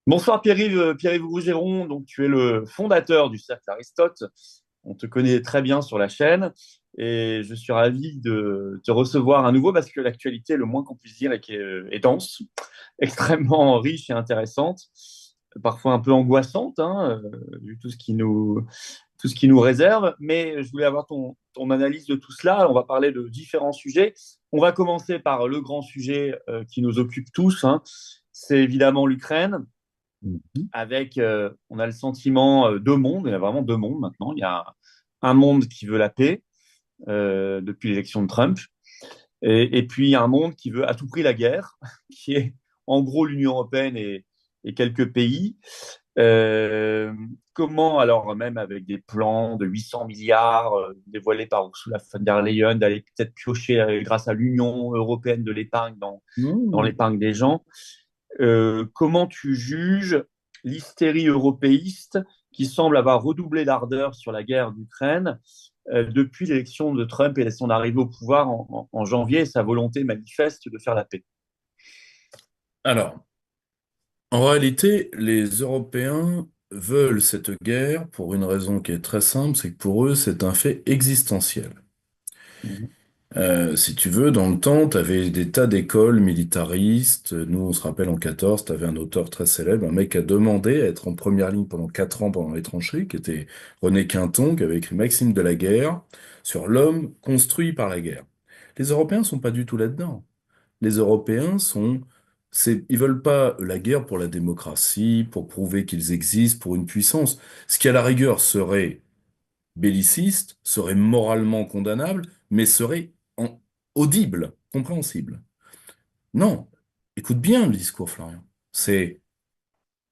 Bonsoir Pierre-Yves, Pierre-Yves Rougeron, donc tu es le fondateur du Cercle Aristote. On te connaît très bien sur la chaîne et je suis ravi de te recevoir à nouveau parce que l'actualité, le moins qu'on puisse dire, est dense, extrêmement riche et intéressante, parfois un peu angoissante, hein, vu tout ce qui nous réserve. Mais je voulais avoir ton analyse de tout cela. On va parler de différents sujets. On va commencer par le grand sujet qui nous occupe tous, hein. C'est évidemment l'Ukraine Mhm. avec, on a le sentiment deux mondes, il y a vraiment deux mondes maintenant. Il y a un monde qui veut la paix depuis l'élection de Trump, et puis un monde qui veut à tout prix la guerre, qui est en gros l'Union européenne et quelques pays. Euh, Comment, alors même avec des plans de 800 milliards dévoilés par Ursula von der Leyen, d'aller peut-être piocher grâce à l'Union européenne de l'épargne dans Mhm. l'épargne des gens, comment tu juges l'hystérie européiste qui semble avoir redoublé d'ardeur sur la guerre d'Ukraine depuis l'élection de Trump et son arrivée au pouvoir en janvier et sa volonté manifeste de faire la paix? Alors, en réalité, les Européens veulent cette guerre pour une raison qui est très simple, c'est que pour eux, c'est un fait existentiel. Mhm. Si tu veux, dans le temps, tu avais des tas d'écoles militaristes. Nous, on se rappelle en 14, tu avais un auteur très célèbre, un mec qui a demandé à être en première ligne pendant 4 ans pendant les tranchées, qui était René Quinton, qui avait écrit Maxime de la guerre sur l'homme construit par la guerre. Les Européens sont pas du tout là-dedans. Les Européens ils veulent pas la guerre pour la démocratie, pour prouver qu'ils existent, pour une puissance. Ce qui à la rigueur serait belliciste, serait moralement condamnable, mais serait audible, compréhensible. Non, écoute bien le discours, Florian.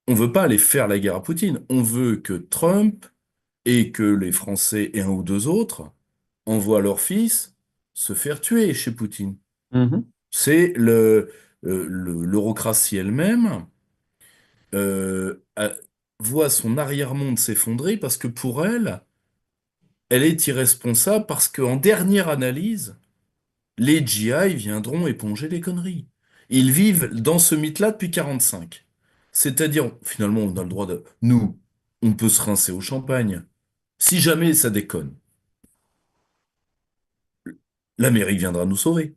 On veut pas aller faire la guerre à Poutine. On veut que Trump et que les Français et un ou deux autres envoient leurs fils se faire tuer chez Poutine. Mhm. C'est l'eurocratie elle-même euh, a- voit son arrière-monde s'effondrer parce que pour elle, elle est irresponsable parce qu'en dernière analyse, les GI viendront éponger les conneries. Ils vivent dans ce mythe-là depuis 45. C'est-à-dire, finalement, on a le droit de... Nous, on peut se rincer au champagne. Si jamais ça déconne, l'Amérique viendra nous sauver.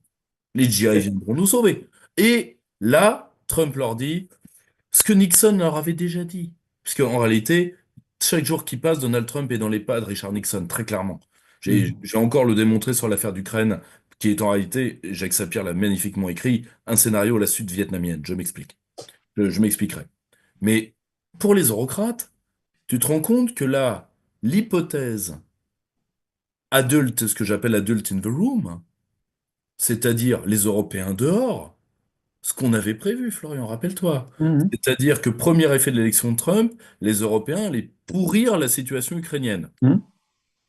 Les GI Et- viendront nous sauver. Et là, Trump leur dit, ce que Nixon leur avait déjà dit. Puisqu'en réalité, chaque jour qui passe, Donald Trump est dans les pas de Richard Nixon, très clairement. Mhm. J'ai encore le démontré sur l'affaire d'Ukraine, qui est en réalité, Jacques Sapir l'a magnifiquement écrit, un scénario à la suite vietnamienne. Je m'explique. Je m'expliquerai. Mais pour les eurocrates, tu te rends compte que là, l'hypothèse adulte, ce que j'appelle adult in the room, c'est-à-dire les Européens dehors, ce qu'on avait prévu, Florian, rappelle-toi. Mhm. C'est-à-dire que premier effet de l'élection de Trump, les Européens allaient pourrir la situation ukrainienne. Mhm.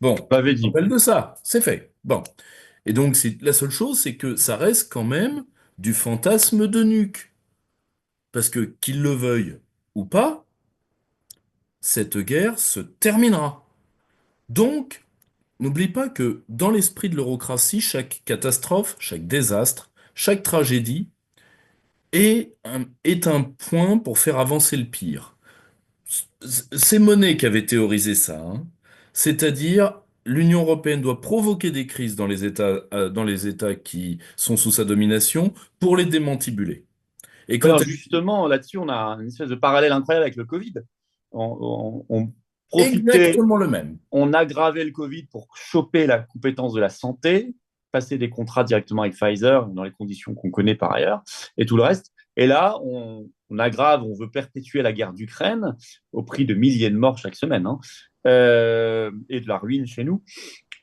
Bon, On tu l'avait te dit. rappelles de ça, c'est fait. Bon. Et donc, la seule chose, c'est que ça reste quand même du fantasme de nuque. Parce que, qu'ils le veuillent ou pas, cette guerre se terminera. Donc, n'oublie pas que dans l'esprit de l'eurocratie, chaque catastrophe, chaque désastre, chaque tragédie est un point pour faire avancer le pire. C'est Monnet qui avait théorisé ça, hein. C'est-à-dire, l'Union européenne doit provoquer des crises dans les États qui sont sous sa domination pour les démantibuler. Et Alors quand elle... justement, là-dessus, on a une espèce de parallèle incroyable avec le Covid. On profitait, Exactement le même. on aggravait le Covid pour choper la compétence de la santé, passer des contrats directement avec Pfizer dans les conditions qu'on connaît par ailleurs, et tout le reste. Et là, on aggrave, on veut perpétuer la guerre d'Ukraine au prix de milliers de morts chaque semaine, hein, et de la ruine chez nous,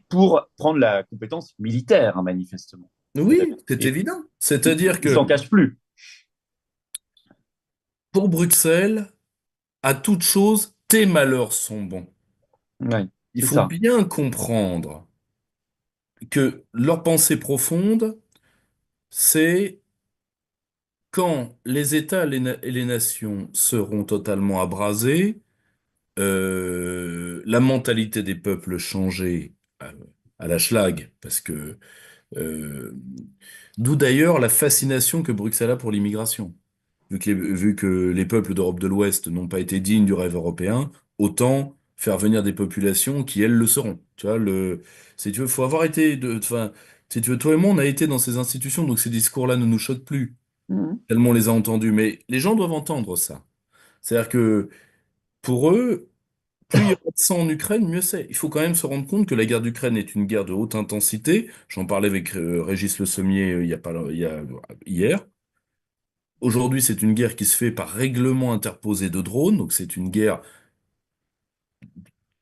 pour prendre la compétence militaire, hein, manifestement. Oui, c'est Et évident. C'est-à-dire il s'en que cache plus. pour Bruxelles, à toute chose, tes malheurs sont bons. Ouais, Il c'est faut ça. bien comprendre que leur pensée profonde, c'est quand les États et les nations seront totalement abrasés, la mentalité des peuples changer à la schlag, parce que euh, d'où d'ailleurs la fascination que Bruxelles a pour l'immigration. vu que les peuples d'Europe de l'Ouest n'ont pas été dignes du rêve européen, autant faire venir des populations qui, elles, le seront. Tu vois, si tu veux, faut avoir été enfin, si tu veux, toi et moi, on a été dans ces institutions, donc ces discours-là ne nous choquent plus, Mhm. tellement on les a entendus. Mais les gens doivent entendre ça. C'est-à-dire que, pour eux, plus il y aura de sang en Ukraine, mieux c'est. Il faut quand même se rendre compte que la guerre d'Ukraine est une guerre de haute intensité. J'en parlais avec Régis Le Sommier il y a pas, hier. Aujourd'hui, c'est une guerre qui se fait par règlement interposé de drones, donc c'est une guerre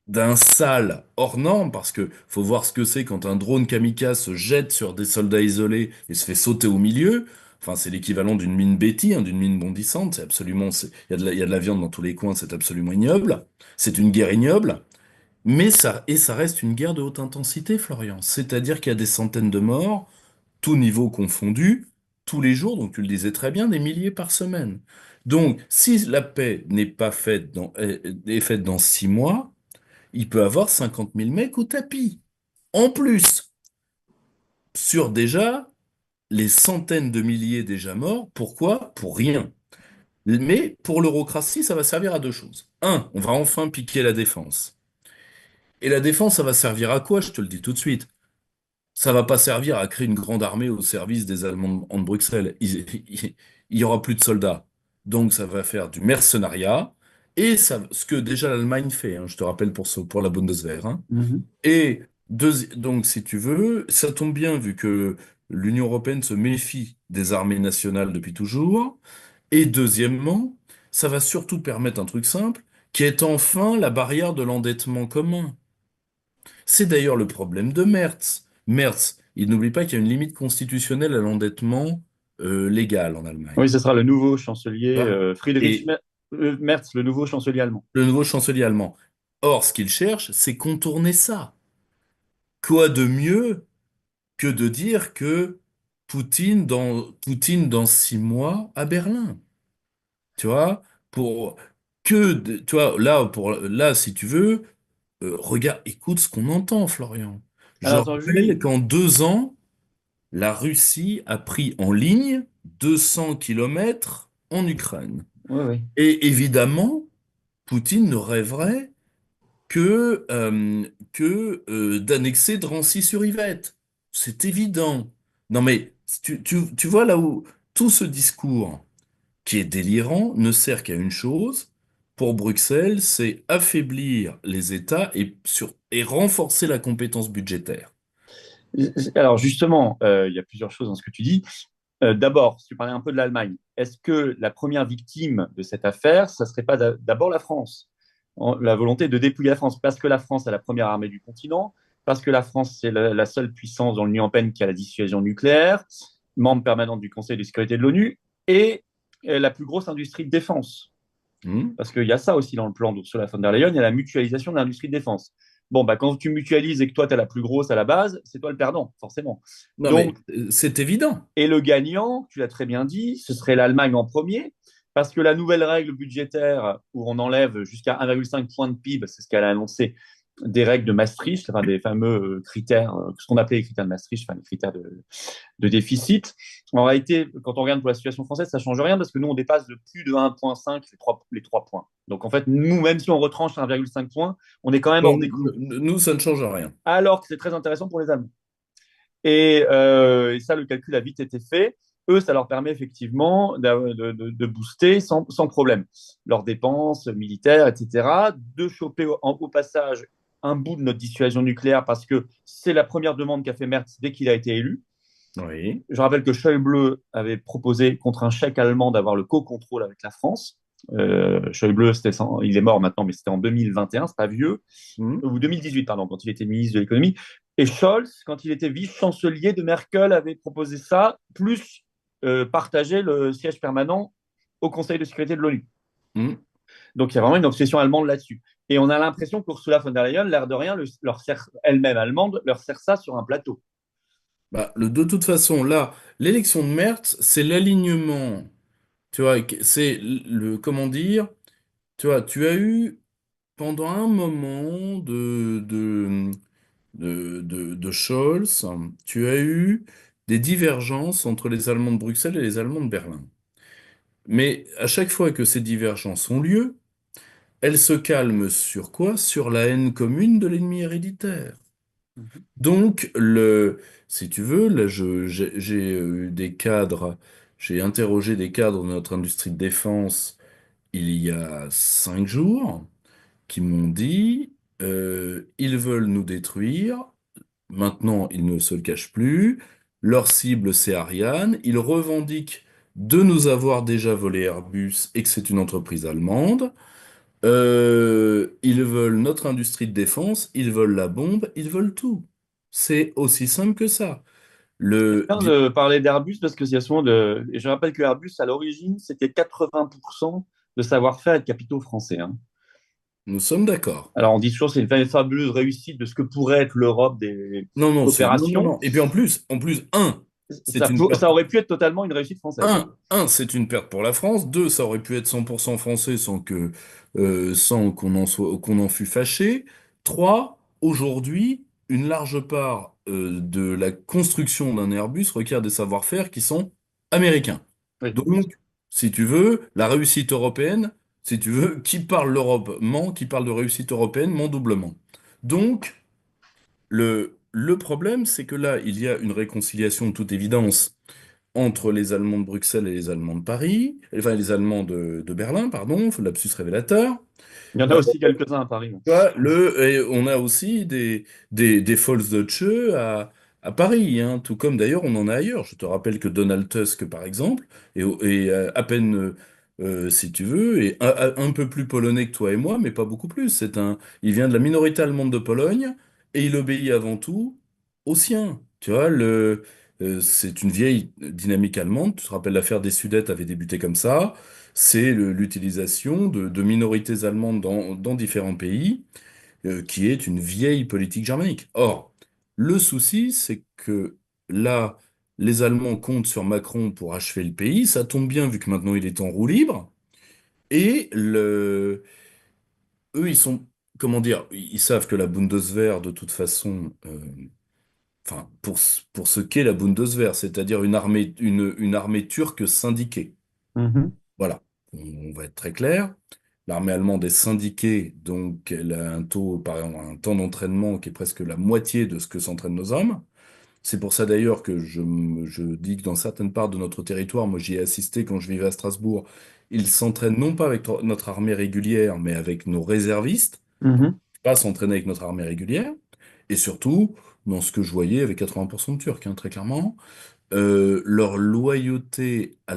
d'un sale hors norme, parce que faut voir ce que c'est quand un drone kamikaze se jette sur des soldats isolés et se fait sauter au milieu. Enfin, c'est l'équivalent d'une mine Betty, hein, d'une mine bondissante. C'est absolument, il y a de la viande dans tous les coins, c'est absolument ignoble. C'est une guerre ignoble. Mais ça reste une guerre de haute intensité, Florian. C'est-à-dire qu'il y a des centaines de morts, tous niveaux confondus, tous les jours, donc tu le disais très bien, des milliers par semaine. Donc, si la paix n'est pas faite est faite dans 6 mois, il peut avoir 50 000 mecs au tapis. En plus, sur déjà les centaines de milliers déjà morts, pourquoi? Pour rien. Mais pour l'eurocratie, ça va servir à deux choses. Un, on va enfin piquer la défense. Et la défense, ça va servir à quoi? Je te le dis tout de suite. Ça va pas servir à créer une grande armée au service des Allemands de Bruxelles. Il y aura plus de soldats. Donc ça va faire du mercenariat. Et ça, ce que déjà l'Allemagne fait, hein, je te rappelle pour la Bundeswehr. Hein. Mhm. Et donc, si tu veux, ça tombe bien vu que l'Union européenne se méfie des armées nationales depuis toujours. Et deuxièmement, ça va surtout permettre un truc simple, qui est enfin la barrière de l'endettement commun. C'est d'ailleurs le problème de Merz. Merz, il n'oublie pas qu'il y a une limite constitutionnelle à l'endettement légal en Allemagne. Oui, ce sera le nouveau Tu chancelier vois. Et Merz, le nouveau chancelier allemand. le nouveau chancelier allemand. Or, ce qu'il cherche, c'est contourner ça. Quoi de mieux que de dire que Poutine dans 6 mois à Berlin? Tu vois, pour tu vois, là, si tu veux, regarde, écoute ce qu'on entend, Florian. Je Alors, attends, rappelle juste. qu'en 2 ans, la Russie a pris en ligne 200 kilomètres en Ukraine. Oui, oui. Et évidemment, Poutine ne rêverait que d'annexer Drancy-sur-Yvette. C'est évident. Non mais, tu vois là où tout ce discours qui est délirant ne sert qu'à une chose. Pour Bruxelles, c'est affaiblir les États et renforcer la compétence budgétaire. Alors, justement, il y a plusieurs choses dans ce que tu dis. D'abord, si tu parlais un peu de l'Allemagne, est-ce que la première victime de cette affaire, ça ne serait pas d'abord la France? La volonté de dépouiller la France, parce que la France est la première armée du continent, parce que la France, c'est la seule puissance dans l'Union européenne qui a la dissuasion nucléaire, membre permanent du Conseil de sécurité de l'ONU, et la plus grosse industrie de défense. Hmm. Parce qu'il y a ça aussi dans le plan d'Ursula von der Leyen, il y a la mutualisation de l'industrie de défense. Bon, bah, quand tu mutualises et que toi, tu es la plus grosse à la base, c'est toi le perdant, forcément. Non mais Donc, c'est évident. et le gagnant, tu l'as très bien dit, ce serait l'Allemagne en premier, parce que la nouvelle règle budgétaire où on enlève jusqu'à 1,5 point de PIB, c'est ce qu'elle a annoncé, des règles de Maastricht, enfin des fameux critères, ce qu'on appelait les critères de Maastricht, enfin les critères de déficit. En réalité, quand on regarde pour la situation française, ça ne change rien parce que nous, on dépasse de plus de 1,5 les trois points. Donc en fait, nous, même si on retranche 1,5 points, on est quand même Donc, hors des clous. nous, ça ne change rien. Alors que c'est très intéressant pour les Allemands. Et ça, le calcul a vite été fait. Eux, ça leur permet effectivement de booster sans problème leurs dépenses militaires, etc., de choper au passage un bout de notre dissuasion nucléaire parce que c'est la première demande qu'a fait Merz dès qu'il a été élu. Oui. Je rappelle que Schäuble avait proposé contre un chèque allemand d'avoir le co-contrôle avec la France. Schäuble, il est mort maintenant, mais c'était en 2021, c'est pas vieux, Hmm. ou 2018, pardon, quand il était ministre de l'économie. Et Scholz, quand il était vice-chancelier de Merkel, avait proposé ça, plus partager le siège permanent au Conseil de sécurité de l'ONU. Hmm. Donc il y a vraiment une obsession allemande là-dessus. Et on a l'impression qu'Ursula von der Leyen, l'air de rien, elle-même allemande, leur sert ça sur un plateau. Bah, de toute façon, là, l'élection de Merz, c'est l'alignement. Tu vois, c'est comment dire, tu vois, tu as eu pendant un moment de Scholz, tu as eu des divergences entre les Allemands de Bruxelles et les Allemands de Berlin. Mais à chaque fois que ces divergences ont lieu, elles se calment sur quoi? Sur la haine commune de l'ennemi héréditaire. Mhm. Donc, si tu veux, là, j'ai eu des cadres, j'ai interrogé des cadres de notre industrie de défense il y a 5 jours qui m'ont dit, ils veulent nous détruire. Maintenant, ils ne se le cachent plus. Leur cible, c'est Ariane. Ils revendiquent de nous avoir déjà volé Airbus et que c'est une entreprise allemande. Ils veulent notre industrie de défense, ils veulent la bombe, ils veulent tout. C'est aussi simple que ça. Le, Bien de parler d'Airbus parce que c'est souvent de. Et je rappelle que Airbus, à l'origine, c'était 80% de savoir-faire et de capitaux français, hein. nous sommes d'accord. Alors, on dit toujours que c'est une fabuleuse réussite de ce que pourrait être l'Europe des Non, non, non, non, coopérations. non. Et puis en plus, c'est une perte. Ça aurait pu être totalement une réussite française, hein. C'est une perte pour la France. Deux, ça aurait pu être 100% français sans qu'on en fût fâché. Trois, aujourd'hui, une large part de la construction d'un Airbus requiert des savoir-faire qui sont américains. Oui. Donc, si tu veux, la réussite européenne, si tu veux, qui parle l'Europe ment, qui parle de réussite européenne ment doublement. Donc, le problème, c'est que là, il y a une réconciliation de toute évidence entre les Allemands de Bruxelles et les Allemands de Paris, enfin les Allemands de Berlin, pardon, lapsus révélateur. Il y en a aussi quelques-uns à Paris. Tu vois, et on a aussi des Volksdeutsche à Paris, hein, tout comme d'ailleurs on en a ailleurs. Je te rappelle que Donald Tusk, par exemple, est à peine, si tu veux, est un peu plus polonais que toi et moi, mais pas beaucoup plus. Il vient de la minorité allemande de Pologne et il obéit avant tout aux siens. Tu vois, c'est une vieille dynamique allemande. Tu te rappelles, l'affaire des Sudètes avait débuté comme ça. C'est l'utilisation de minorités allemandes dans différents pays, qui est une vieille politique germanique. Or, le souci, c'est que là, les Allemands comptent sur Macron pour achever le pays. Ça tombe bien vu que maintenant il est en roue libre. Et eux, ils sont, comment dire, ils savent que la Bundeswehr, de toute façon, enfin, pour ce qu'est la Bundeswehr, c'est-à-dire une armée turque syndiquée. Mhm. Voilà, on va être très clair. L'armée allemande est syndiquée, donc elle a un taux, par exemple, un temps d'entraînement qui est presque la moitié de ce que s'entraînent nos hommes. C'est pour ça d'ailleurs que je dis que dans certaines parts de notre territoire, moi j'y ai assisté quand je vivais à Strasbourg, ils s'entraînent non pas avec notre armée régulière, mais avec nos réservistes, Mhm. pas s'entraîner avec notre armée régulière. Et surtout, dans ce que je voyais, avec 80% de Turcs, hein, très clairement, leur loyauté à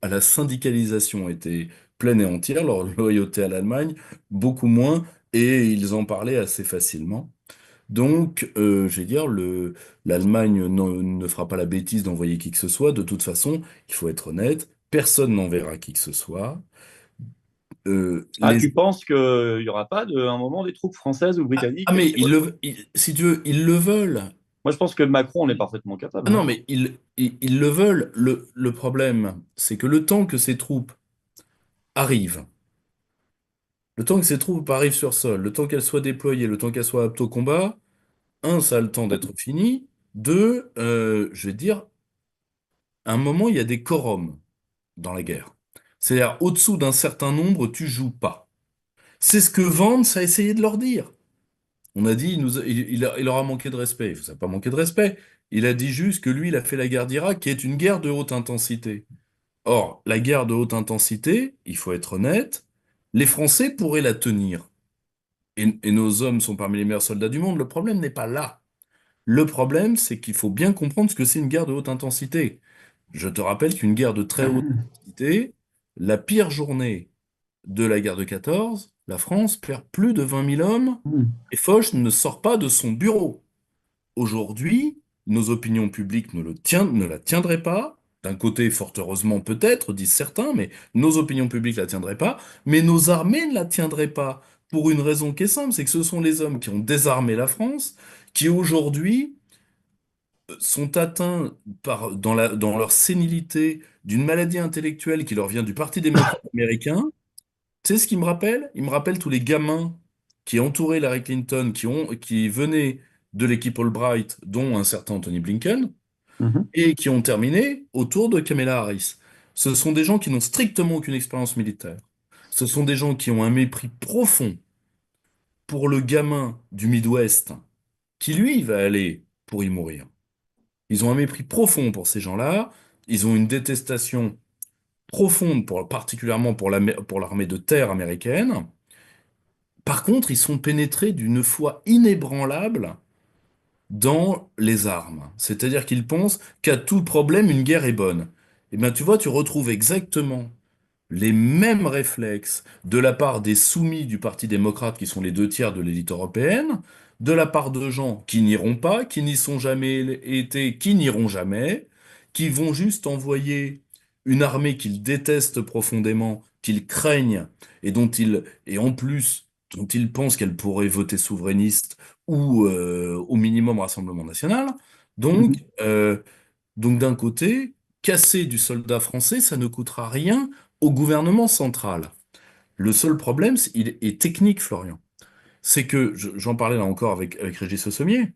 la syndicalisation était pleine et entière, leur loyauté à l'Allemagne beaucoup moins, et ils en parlaient assez facilement. Donc, je vais dire, l'Allemagne ne fera pas la bêtise d'envoyer qui que ce soit. De toute façon, il faut être honnête, personne n'enverra qui que ce soit. Ah, Les... tu penses qu'il n'y aura pas un moment des troupes françaises ou Ah, britanniques? mais si tu veux, ils le veulent. Moi, je pense que Macron en est parfaitement capable, Ah hein. non, mais ils le veulent. Le problème, c'est que le temps que ces troupes arrivent, le temps que ces troupes arrivent sur sol, le temps qu'elles soient déployées, le temps qu'elles soient aptes au combat, un, ça a le temps d'être fini. Deux, je vais te dire, à un moment, il y a des quorums dans la guerre. C'est-à-dire, au-dessous d'un certain nombre, tu joues pas. C'est ce que Vance a essayé de leur dire. On a dit, il leur a manqué de respect. Ça n'a pas manqué de respect. Il a dit juste que lui, il a fait la guerre d'Irak, qui est une guerre de haute intensité. Or, la guerre de haute intensité, il faut être honnête, les Français pourraient la tenir. Et nos hommes sont parmi les meilleurs soldats du monde. Le problème n'est pas là. Le problème, c'est qu'il faut bien comprendre ce que c'est une guerre de haute intensité. Je te rappelle qu'une guerre de très haute intensité, la pire journée de la guerre de 14, la France perd plus de 20 000 hommes Mhm. et Foch ne sort pas de son bureau. Aujourd'hui, nos opinions publiques ne la tiendraient pas. D'un côté, fort heureusement peut-être, disent certains, mais nos opinions publiques ne la tiendraient pas. Mais nos armées ne la tiendraient pas. Pour une raison qui est simple, c'est que ce sont les hommes qui ont désarmé la France, qui aujourd'hui sont atteints dans leur sénilité d'une maladie intellectuelle qui leur vient du Parti démocrate américain. Tu sais ce qu'il me rappelle? Il me rappelle tous les gamins qui entouraient Larry Clinton, qui venaient de l'équipe Albright, dont un certain Anthony Blinken, Mhm. et qui ont terminé autour de Kamala Harris. Ce sont des gens qui n'ont strictement aucune expérience militaire. Ce sont des gens qui ont un mépris profond pour le gamin du Midwest qui, lui, va aller pour y mourir. Ils ont un mépris profond pour ces gens-là. Ils ont une détestation profonde, particulièrement pour l'armée de terre américaine. Par contre, ils sont pénétrés d'une foi inébranlable dans les armes. C'est-à-dire qu'ils pensent qu'à tout problème, une guerre est bonne. Et bien, tu vois, tu retrouves exactement les mêmes réflexes de la part des soumis du Parti démocrate, qui sont les deux tiers de l'élite européenne, de la part de gens qui n'iront pas, qui n'y sont jamais été, qui n'iront jamais, qui vont juste envoyer une armée qu'ils détestent profondément, qu'ils craignent, et en plus, dont ils pensent qu'elle pourrait voter souverainiste ou au minimum Rassemblement national. Donc, Mhm. euh, donc d'un côté, casser du soldat français, ça ne coûtera rien au gouvernement central. Le seul problème, il est technique, Florian. C'est que, j'en parlais là encore avec Régis Sommier,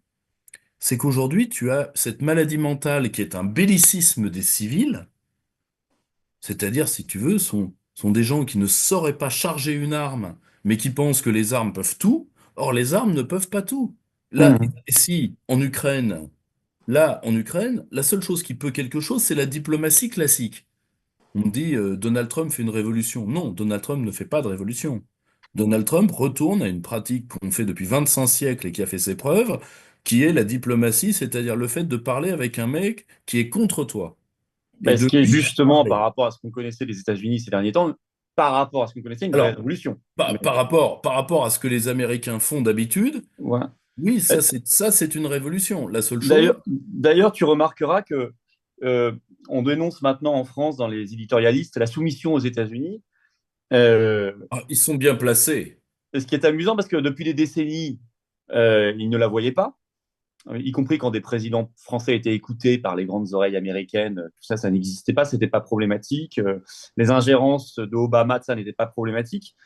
c'est qu'aujourd'hui, tu as cette maladie mentale qui est un bellicisme des civils, c'est-à-dire, si tu veux, sont des gens qui ne sauraient pas charger une arme, mais qui pensent que les armes peuvent tout. Or, les armes ne peuvent pas tout. Là, Mhm. ici, en Ukraine, la seule chose qui peut quelque chose, c'est la diplomatie classique. On dit Donald Trump fait une révolution. Non, Donald Trump ne fait pas de révolution. Donald Trump retourne à une pratique qu'on fait depuis 25 siècles et qui a fait ses preuves, qui est la diplomatie, c'est-à-dire le fait de parler avec un mec qui est contre toi et Ben, ce de qui est lui justement par parler. rapport à ce qu'on connaissait des États-Unis ces derniers temps, par rapport à ce qu'on connaissait, une vraie Alors, révolution. par, Mais par rapport, par rapport à ce que les Américains font d'habitude, voilà. oui, ça c'est une révolution. La seule chose, D'ailleurs, tu remarqueras que on dénonce maintenant en France, dans les éditorialistes, la soumission aux États-Unis. Euh, ils sont bien placés. Ce qui est amusant, parce que depuis des décennies, ils ne la voyaient pas, y compris quand des présidents français étaient écoutés par les grandes oreilles américaines. Tout ça, ça n'existait pas, c'était pas problématique. Les ingérences de Obama, ça n'était pas problématique.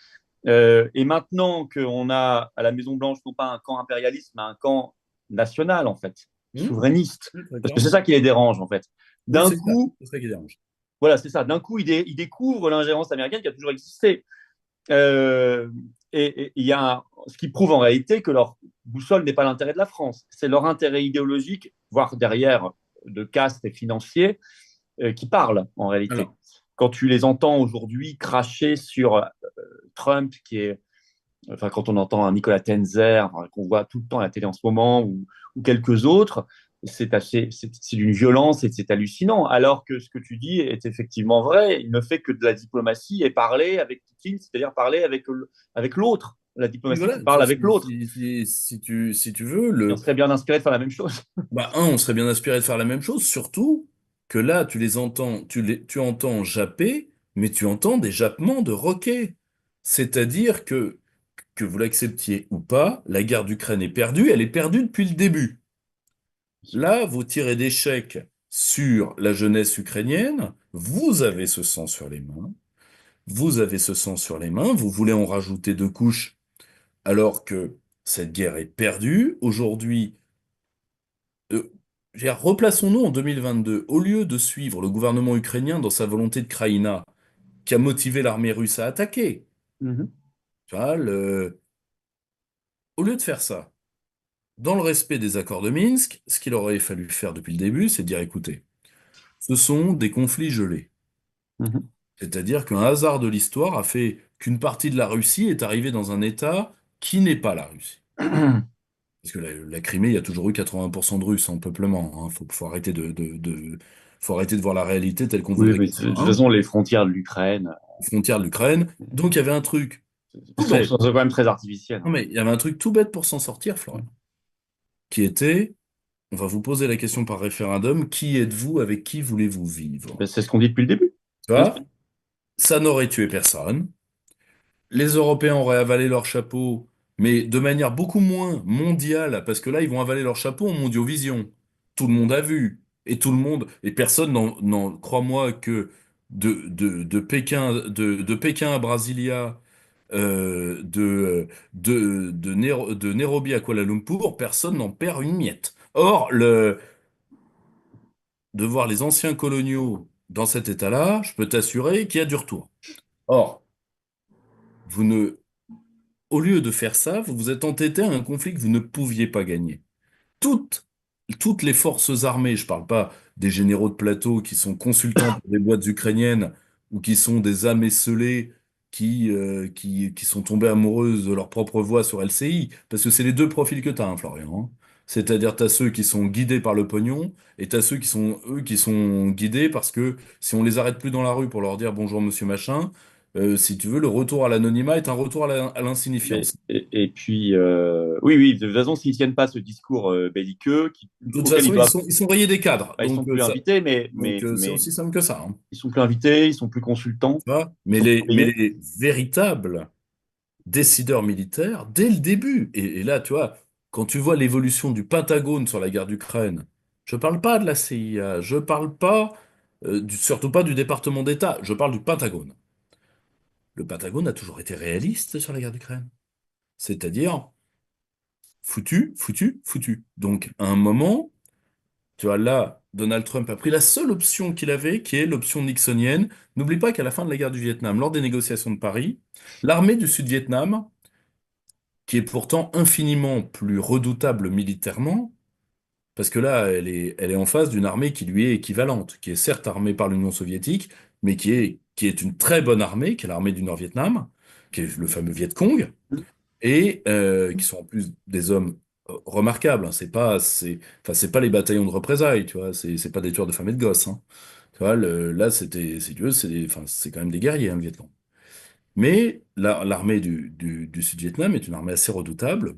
Et maintenant qu'on a à la Maison-Blanche non pas un camp impérialiste, mais un camp national, en fait, Hmm. souverainiste, Oui, très parce que c'est clairement. ça qui les dérange, en fait. Oui, D'un coup, c'est ça qui dérange. voilà, c'est ça. D'un coup, ils découvrent l'ingérence américaine qui a toujours existé. Euh, et il y a ce qui prouve en réalité que leur boussole n'est pas l'intérêt de la France, c'est leur intérêt idéologique, voire derrière de caste et financier, qui parle en réalité. Alors, Quand tu les entends aujourd'hui cracher sur Trump, qui est enfin, quand on entend un Nicolas Tenzer, enfin, qu'on voit tout le temps à la télé en ce moment, ou quelques autres, c'est d'une violence et c'est hallucinant. Alors que ce que tu dis est effectivement vrai. Il ne fait que de la diplomatie et parler avec Poutine, c'est-à-dire parler avec l'autre. La oui, diplomatie voilà, qui parle avec l'autre. si tu veux, Et on serait bien inspiré de faire la même chose. on serait bien inspiré de faire la même chose, surtout que là, tu les entends, tu entends japper, mais tu entends des jappements de roquets. C'est-à-dire que vous l'acceptiez ou pas, la guerre d'Ukraine est perdue, elle est perdue depuis le début. Là, vous tirez des chèques sur la jeunesse ukrainienne, vous avez ce sang sur les mains, vous avez ce sang sur les mains, vous voulez en rajouter deux couches alors que cette guerre est perdue. Aujourd'hui, euh, je veux dire, replaçons-nous en 2022. Au lieu de suivre le gouvernement ukrainien dans sa volonté de Kraïna, qui a motivé l'armée russe à attaquer, Mhm. tu vois, au lieu de faire ça, dans le respect des accords de Minsk, ce qu'il aurait fallu faire depuis le début, c'est dire, écoutez, ce sont des conflits gelés. Mhm. C'est-à-dire qu'un hasard de l'histoire a fait qu'une partie de la Russie est arrivée dans un État qui n'est pas la Russie. Parce que la Crimée, il y a toujours eu 80% de Russes en peuplement. Hein. Faut arrêter faut arrêter de voir la réalité telle qu'on Oui, voudrait mais qu'elle de soit. toute Hein. façon, les frontières de l'Ukraine Les frontières de l'Ukraine. Donc il y avait un truc tout sont bête. quand même très artificielles. Non mais il y avait un truc tout bête pour s'en sortir, Florian, qui était, on va vous poser la question par référendum, qui êtes-vous, avec qui voulez-vous vivre? Ben, c'est ce qu'on dit depuis le début. Tu Bien vois, sûr. ça n'aurait tué personne. Les Européens auraient avalé leur chapeau, mais de manière beaucoup moins mondiale, parce que là, ils vont avaler leur chapeau en mondiovision. Tout le monde a vu. Et tout le monde, et personne crois-moi que de Pékin à Brasilia, de Nairobi à Kuala Lumpur, personne n'en perd une miette. Or, de voir les anciens coloniaux. dans cet état-là, je peux t'assurer qu'il y a du retour. Or, vous ne, au lieu de faire ça, vous vous êtes entêté à un conflit que vous ne pouviez pas gagner. toutes, toutes les forces armées, je ne parle pas des généraux de plateau qui sont consultants pour des boîtes ukrainiennes ou qui sont des âmes esseulées qui sont tombées amoureuses de leur propre voix sur LCI, parce que c'est les deux profils que tu as, hein, Florian. Hein. C'est-à-dire, tu as ceux qui sont guidés par le pognon et tu as ceux qui sont, eux, qui sont guidés parce que si on les arrête plus dans la rue pour leur dire bonjour monsieur machin, si tu veux, le retour à l'anonymat est un retour à Mais, l'insignifiance. et puis, oui, oui, de toute façon, s'ils ne tiennent pas ce discours belliqueux De toute auquel façon, ils sont rayés des cadres. bah, ils sont plus invités, C'est mais aussi simple que ça. Hein. ils sont plus invités, ils sont plus consultants, Tu vois. ils sont plus Mais payés. les véritables décideurs militaires, dès le début, et là, tu vois, quand tu vois l'évolution du Pentagone sur la guerre d'Ukraine, je parle pas de la CIA, je parle pas, surtout pas du département d'État, je parle du Pentagone. Le Pentagone a toujours été réaliste sur la guerre d'Ukraine. C'est-à-dire, foutu, foutu, foutu. Donc, à un moment, tu vois, là, Donald Trump a pris la seule option qu'il avait, qui est l'option nixonienne. N'oublie pas qu'à la fin de la guerre du Vietnam, lors des négociations de Paris, l'armée du Sud-Vietnam, qui est pourtant infiniment plus redoutable militairement, parce que là, elle est en face d'une armée qui lui est équivalente, qui est certes armée par l'Union soviétique, mais qui est une très bonne armée, qui est l'armée du Nord-Vietnam, qui est le fameux Viet Cong, et qui sont en plus des hommes remarquables. Hein. Enfin, c'est pas les bataillons de représailles, tu vois. C'est pas des tueurs de femmes et de gosses. Hein. Tu vois, là, si tu veux, enfin, c'est quand même des guerriers, hein, le Vietnam. Mais l'armée du Sud-Vietnam est une armée assez redoutable,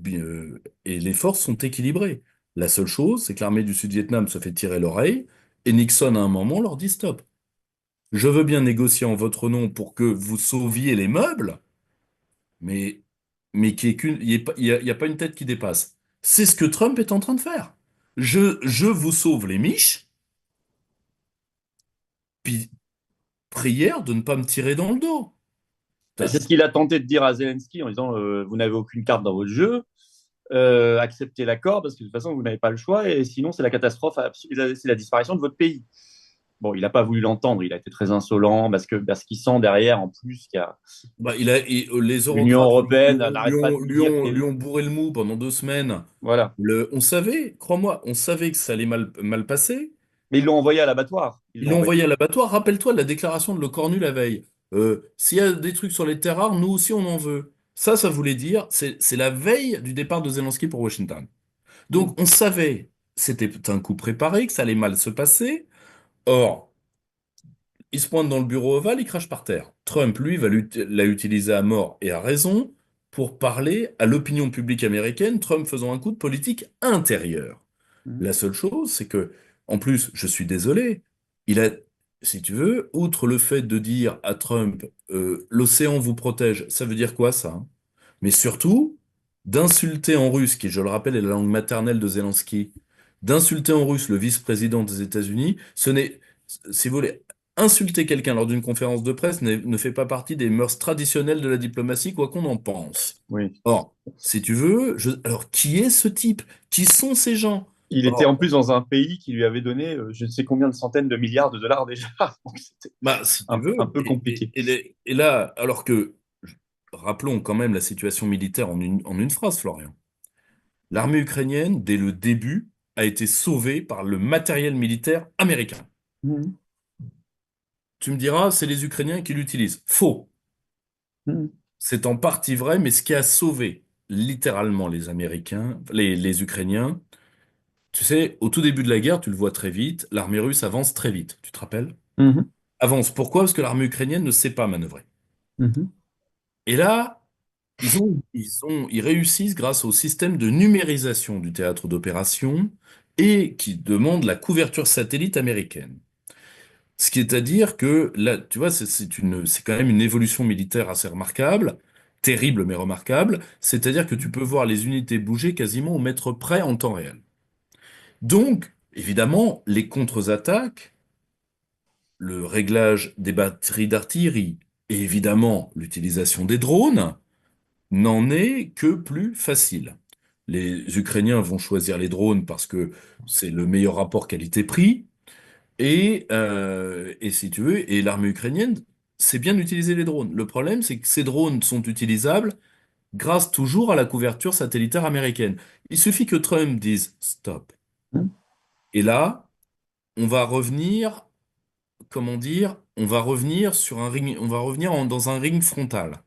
et les forces sont équilibrées. La seule chose, c'est que l'armée du Sud-Vietnam se fait tirer l'oreille, et Nixon, à un moment, leur dit stop. Je veux bien négocier en votre nom pour que vous sauviez les meubles, mais, mais il y a pas une tête qui dépasse. C'est ce que Trump est en train de faire. Je vous sauve les miches, puis prière de ne pas me tirer dans le dos. Bah, c'est Putain. ce qu'il a tenté de dire à Zelensky en disant vous n'avez aucune carte dans votre jeu, acceptez l'accord parce que de toute façon vous n'avez pas le choix et sinon c'est la catastrophe, c'est la disparition de votre pays. Bon, il n'a pas voulu l'entendre, il a été très insolent parce qu'il sent derrière en plus qu'il y a Bah, les l'Union eurocrates européenne n'arrête pas de lui dire lui qu'elle. ont bourré le mou pendant 2 semaines. Voilà. On savait, crois-moi, on savait que ça allait mal passer. Mais ils l'ont envoyé à l'abattoir. Ils Ils l'ont l'ont envoyé. envoyé à l'abattoir. Rappelle-toi de la déclaration de Le Cornu la veille. S'il y a des trucs sur les terres rares, nous aussi on en veut. Ça voulait dire, c'est la veille du départ de Zelensky pour Washington. Mm. Donc on savait, c'était un coup préparé, que ça allait mal se passer. Or, il se pointe dans le bureau ovale, il crache par terre. Trump, lui, l'a utilisé à mort et à raison pour parler à l'opinion publique américaine, Trump faisant un coup de politique intérieure. Mm. La seule chose, c'est que, en plus, je suis désolé, il a, si tu veux, outre le fait de dire à Trump, l'océan vous protège, ça veut dire quoi ça? Hein. Mais surtout, d'insulter en russe, qui, je le rappelle, est la langue maternelle de Zelensky, d'insulter en russe le vice-président des États-Unis, ce n'est, si vous voulez, insulter quelqu'un lors d'une conférence de presse ne fait pas partie des mœurs traditionnelles de la diplomatie, quoi qu'on en pense. Oui. Or, si tu veux, alors qui est ce type? Qui sont ces gens? Il était Or, en plus dans un pays qui lui avait donné je ne sais combien de centaines de milliards de dollars déjà. Donc c'était bah, si tu un veux, peu compliqué. et là, alors que, rappelons quand même la situation militaire en une phrase, Florian. L'armée ukrainienne, dès le début, a été sauvée par le matériel militaire américain. Mm. Tu me diras, c'est les Ukrainiens qui l'utilisent. Faux. Mm. C'est en partie vrai, mais ce qui a sauvé littéralement les Américains, les Ukrainiens, tu sais, au tout début de la guerre, tu le vois très vite, l'armée russe avance très vite. Tu te rappelles? Mhm. Avance. Pourquoi? Parce que l'armée ukrainienne ne sait pas manœuvrer. Mhm. Et là, ils réussissent grâce au système de numérisation du théâtre d'opération et qui demande la couverture satellite américaine. Ce qui est à dire que là, tu vois, c'est quand même une évolution militaire assez remarquable, terrible mais remarquable. C'est-à-dire que tu peux voir les unités bouger quasiment au mètre près en temps réel. Donc, évidemment, les contre-attaques, le réglage des batteries d'artillerie et évidemment l'utilisation des drones n'en est que plus facile. Les Ukrainiens vont choisir les drones parce que c'est le meilleur rapport qualité-prix. Et si tu veux, et l'armée ukrainienne sait bien utiliser les drones. Le problème, c'est que ces drones sont utilisables grâce toujours à la couverture satellitaire américaine. Il suffit que Trump dise stop. Mhm. Et là, on va revenir, comment dire, on va revenir sur un ring, on va revenir dans un ring frontal.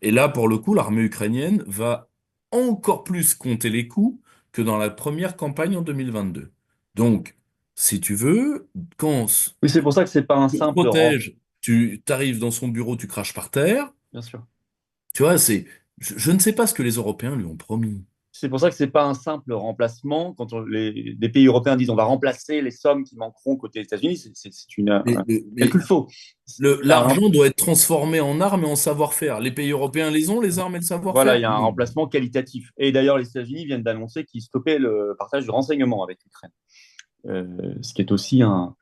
Et là, pour le coup, l'armée ukrainienne va encore plus compter les coups que dans la première campagne en 2022. Donc, si tu veux, quand Oui, c'est pour ça que c'est pas un on te simple rang, protège, tu arrives dans son bureau, tu craches par terre, bien sûr. tu vois, je ne sais pas ce que les Européens lui ont promis. C'est pour ça que c'est pas un simple remplacement. Quand des pays européens disent on va remplacer les sommes qui manqueront côté États-Unis, c'est Mais, un mais calcul faux. l'argent doit être transformé en armes et en savoir-faire. Les pays européens les ont, les armes et le Voilà, savoir-faire? il y a un Non. remplacement qualitatif. Et d'ailleurs, les États-Unis viennent d'annoncer qu'ils stoppaient le partage du renseignement avec l'Ukraine, ce qui est aussi un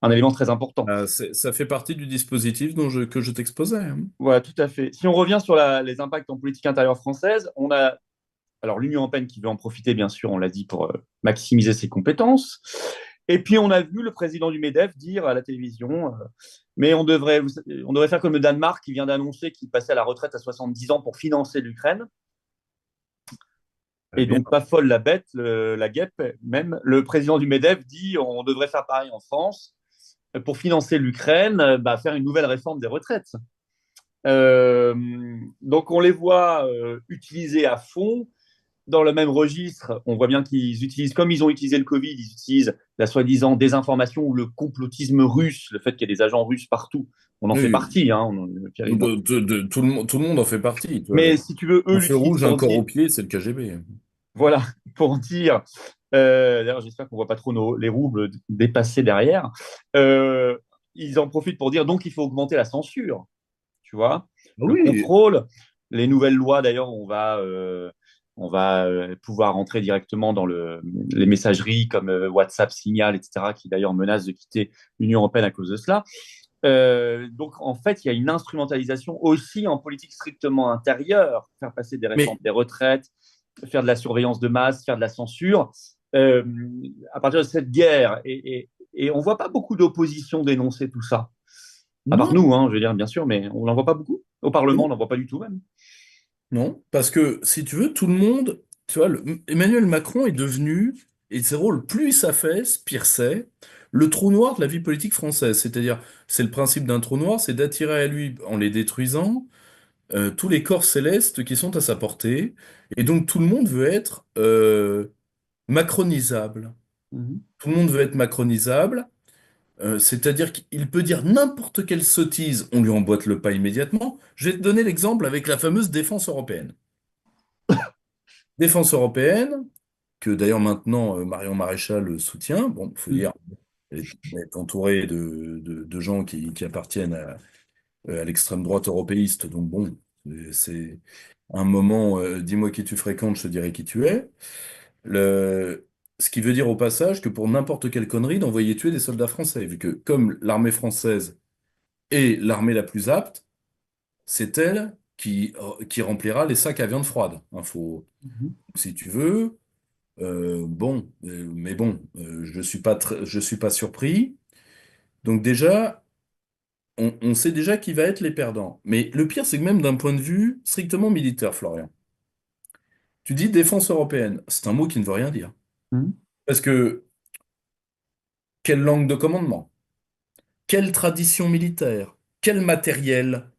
élément très important. Ça fait partie du dispositif que je t'exposais, hein. Voilà, tout à fait. Si on revient sur les impacts en politique intérieure française, on a alors l'Union européenne qui veut en profiter, bien sûr, on l'a dit, pour maximiser ses compétences. Et puis on a vu le président du MEDEF dire à la télévision, mais on devrait faire comme le Danemark qui vient d'annoncer qu'il passait à la retraite à 70 ans pour financer l'Ukraine. Très Et bien. donc, pas folle la bête, la guêpe, même le président du MEDEF dit on devrait faire pareil en France pour financer l'Ukraine, faire une nouvelle réforme des retraites. Euh, donc, on les voit utiliser à fond dans le même registre. On voit bien qu'ils utilisent, comme ils ont utilisé le Covid, ils utilisent la soi-disant désinformation ou le complotisme russe, le fait qu'il y ait des agents russes partout. On en fait Oui, partie, hein, tout le monde en fait partie. Tu vois, mais si tu veux, eux un feu l'utilisent rouge, un pour corps dire, au pied, c'est le KGB. voilà, pour dire. D'ailleurs, j'espère qu'on voit pas trop les roubles dépasser derrière. Euh, ils en profitent pour dire donc il faut augmenter la censure, tu vois, Ah le oui, contrôle. Les nouvelles lois, d'ailleurs, on va pouvoir entrer directement dans les messageries comme WhatsApp, Signal, etc., qui d'ailleurs menacent de quitter l'Union européenne à cause de cela. Donc, en fait, il y a une instrumentalisation aussi en politique strictement intérieure, faire passer des réformes mais des retraites, faire de la surveillance de masse, faire de la censure. Euh, à partir de cette guerre, et on ne voit pas beaucoup d'opposition dénoncer tout ça. À part non, nous, hein, je veux dire, bien sûr, mais on n'en voit pas beaucoup. Au Parlement, on non, n'en voit pas du tout même. non, parce que si tu veux, tout le monde, tu vois, Emmanuel Macron est devenu, et ses rôles, plus il s'affaisse, pire c'est, le trou noir de la vie politique française. C'est-à-dire, c'est le principe d'un trou noir, c'est d'attirer à lui, en les détruisant, tous les corps célestes qui sont à sa portée, et donc tout le monde veut être macronisable. Mhm. Tout le monde veut être macronisable, c'est-à-dire qu'il peut dire n'importe quelle sottise, on lui emboîte le pas immédiatement. Je vais te donner l'exemple avec la fameuse défense européenne. Défense européenne, que d'ailleurs maintenant Marion Maréchal soutient. Bon, il faut Mhm. dire, elle est entourée de gens qui appartiennent à l'extrême droite européiste. Donc bon, c'est un moment, dis-moi qui tu fréquentes, je te dirai qui tu es. Le... Ce qui veut dire au passage que pour n'importe quelle connerie, d'envoyer tuer des soldats français, vu que comme l'armée française est l'armée la plus apte, c'est elle qui remplira les sacs à viande froide. Mhm. Si tu veux, mais bon, je suis pas surpris. Donc déjà, on sait déjà qui va être les perdants. Mais le pire, c'est que même d'un point de vue strictement militaire, Florian, tu dis défense européenne, c'est un mot qui ne veut rien dire. Mhm. Parce que quelle langue de commandement? Quelle tradition militaire? Quel matériel?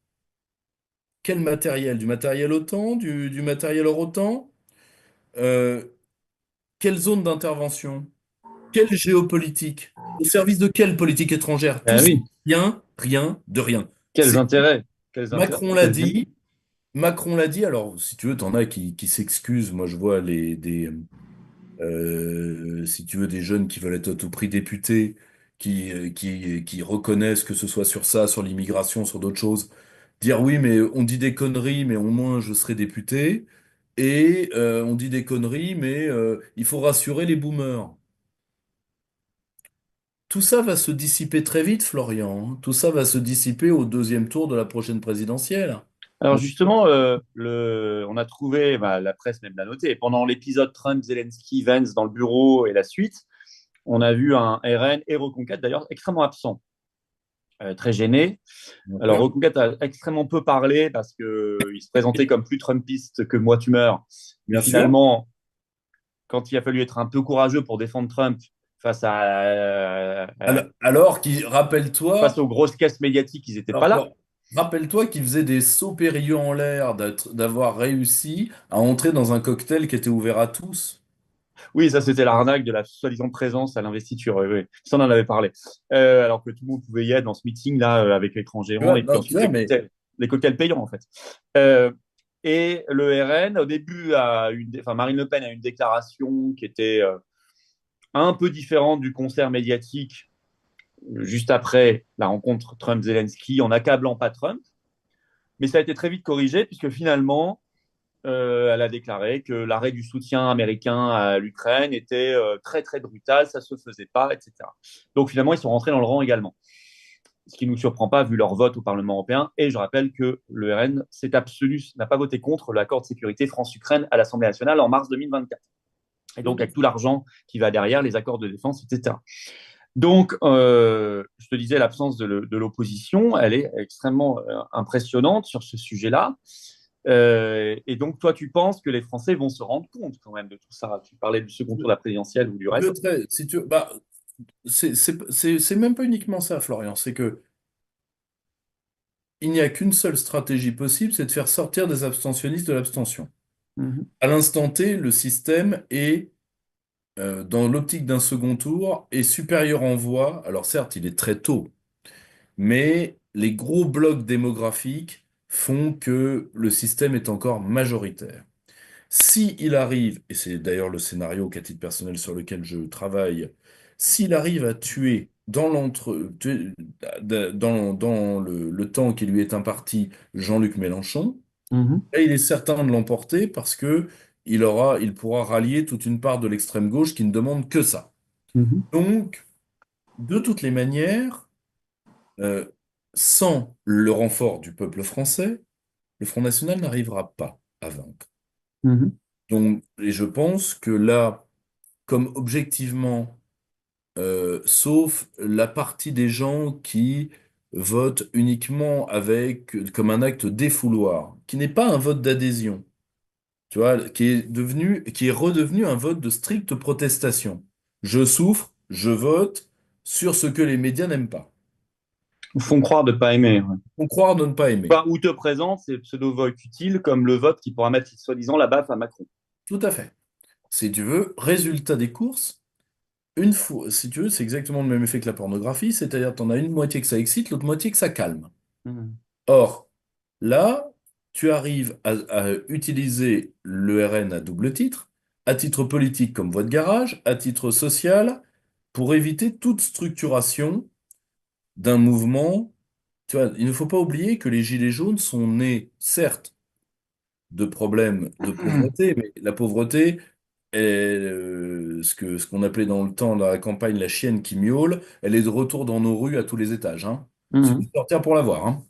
Quel matériel? Du matériel OTAN? Du matériel hors OTAN? Euh, quelle zone d'intervention? Quelle géopolitique? Au service de quelle politique étrangère? Tout Ah ça, oui, rien, rien, de rien. quels C'est intérêts, quels intérêts, Macron l'a quels gains. dit. Macron l'a dit. Alors, si tu veux, t'en as qui s'excusent. Moi, je vois si tu veux, des jeunes qui veulent être à tout prix députés, qui reconnaissent que ce soit sur ça, sur l'immigration, sur d'autres choses, dire oui, mais on dit des conneries, mais au moins je serai député. Et on dit des conneries, mais il faut rassurer les boomers. Tout ça va se dissiper très vite, Florian, hein. Tout ça va se dissiper au deuxième tour de la prochaine présidentielle. Alors On- justement, on a trouvé, la presse même l'a noté, pendant l'épisode Trump, Zelensky, Vance dans le bureau et la suite, on a vu un RN et Reconquête d'ailleurs extrêmement absent, très gêné. Alors, D'accord? Reconquête a extrêmement peu parlé parce qu'il se présentait comme plus Trumpiste que moi, tu meurs. Mais Bien sûr. finalement, quand il a fallu être un peu courageux pour défendre Trump face Alors rappelle-toi, face aux grosses caisses médiatiques, ils n'étaient pas là. alors, rappelle-toi qu'il faisait des sauts périlleux en l'air d'avoir réussi à entrer dans un cocktail qui était ouvert à tous. Oui, ça, c'était l'arnaque de la soi-disant présence à l'investiture. Oui, oui. Ça, on en avait parlé. Alors que tout le monde pouvait y être dans ce meeting-là avec l'écran Tu géant vois, et puis non, tu ensuite vois, mais les cocktails payants, en fait. Euh, et le RN, au début, enfin, Marine Le Pen a eu une déclaration qui était un peu différente du concert médiatique juste après la rencontre Trump-Zelensky en accablant pas Trump. Mais ça a été très vite corrigé puisque finalement, elle a déclaré que l'arrêt du soutien américain à l'Ukraine était très très brutal, ça se faisait pas, etc. Donc finalement, ils sont rentrés dans le rang également. Ce qui ne nous surprend pas vu leur vote au Parlement européen. Et je rappelle que le RN n'a pas voté contre l'accord de sécurité France-Ukraine à l'Assemblée nationale en mars 2024. Et donc avec tout l'argent qui va derrière, les accords de défense, etc. Donc, je te disais, l'absence de l'opposition, elle est extrêmement impressionnante sur ce sujet-là. Et donc, toi, tu penses que les Français vont se rendre compte quand même de tout ça? Tu parlais du second tour de la présidentielle ou du reste. si tu, bah, c'est même pas uniquement ça, Florian. C'est que il n'y a qu'une seule stratégie possible, c'est de faire sortir des abstentionnistes de l'abstention. Mhm, À l'instant T, le système est, dans l'optique d'un second tour, est supérieur en voix. Alors certes, il est très tôt, mais les gros blocs démographiques font que le système est encore majoritaire. Si il arrive, et c'est d'ailleurs le scénario qu'à titre personnel sur lequel je travaille, s'il arrive à tuer dans le temps qui lui est imparti Jean-Luc Mélenchon, mhm, là, il est certain de l'emporter parce que il pourra rallier toute une part de l'extrême gauche qui ne demande que ça. mhm, Donc, de toutes les manières, euh, sans le renfort du peuple français, le Front National n'arrivera pas à vaincre. mhm, Donc, et je pense que là, comme objectivement, sauf la partie des gens qui votent uniquement comme un acte défouloir, qui n'est pas un vote d'adhésion, tu vois, qui est redevenu un vote de stricte protestation. Je souffre, je vote sur ce que les médias n'aiment pas. Ils font croire de ne pas aimer. Ouais. On croire de ne pas aimer. Enfin, ou te présente ces pseudo-votes utiles comme le vote qui pourra mettre soi-disant la baffe à Macron. Tout à fait. Si tu veux, résultat des courses, une fois, si tu veux, c'est exactement le même effet que la pornographie, c'est-à-dire que tu en as une moitié que ça excite, l'autre moitié que ça calme. Mhm, Or, là, tu arrives à utiliser le RN à double titre, à titre politique comme voie de garage, à titre social, pour éviter toute structuration d'un mouvement. Tu vois, il ne faut pas oublier que les Gilets jaunes sont nés, certes, de problèmes de pauvreté, mais la pauvreté est ce qu'on appelait dans le temps, dans la campagne, la chienne qui miaule, elle est de retour dans nos rues à tous les étages, hein. Il suffit mhm, de sortir pour la voir, hein.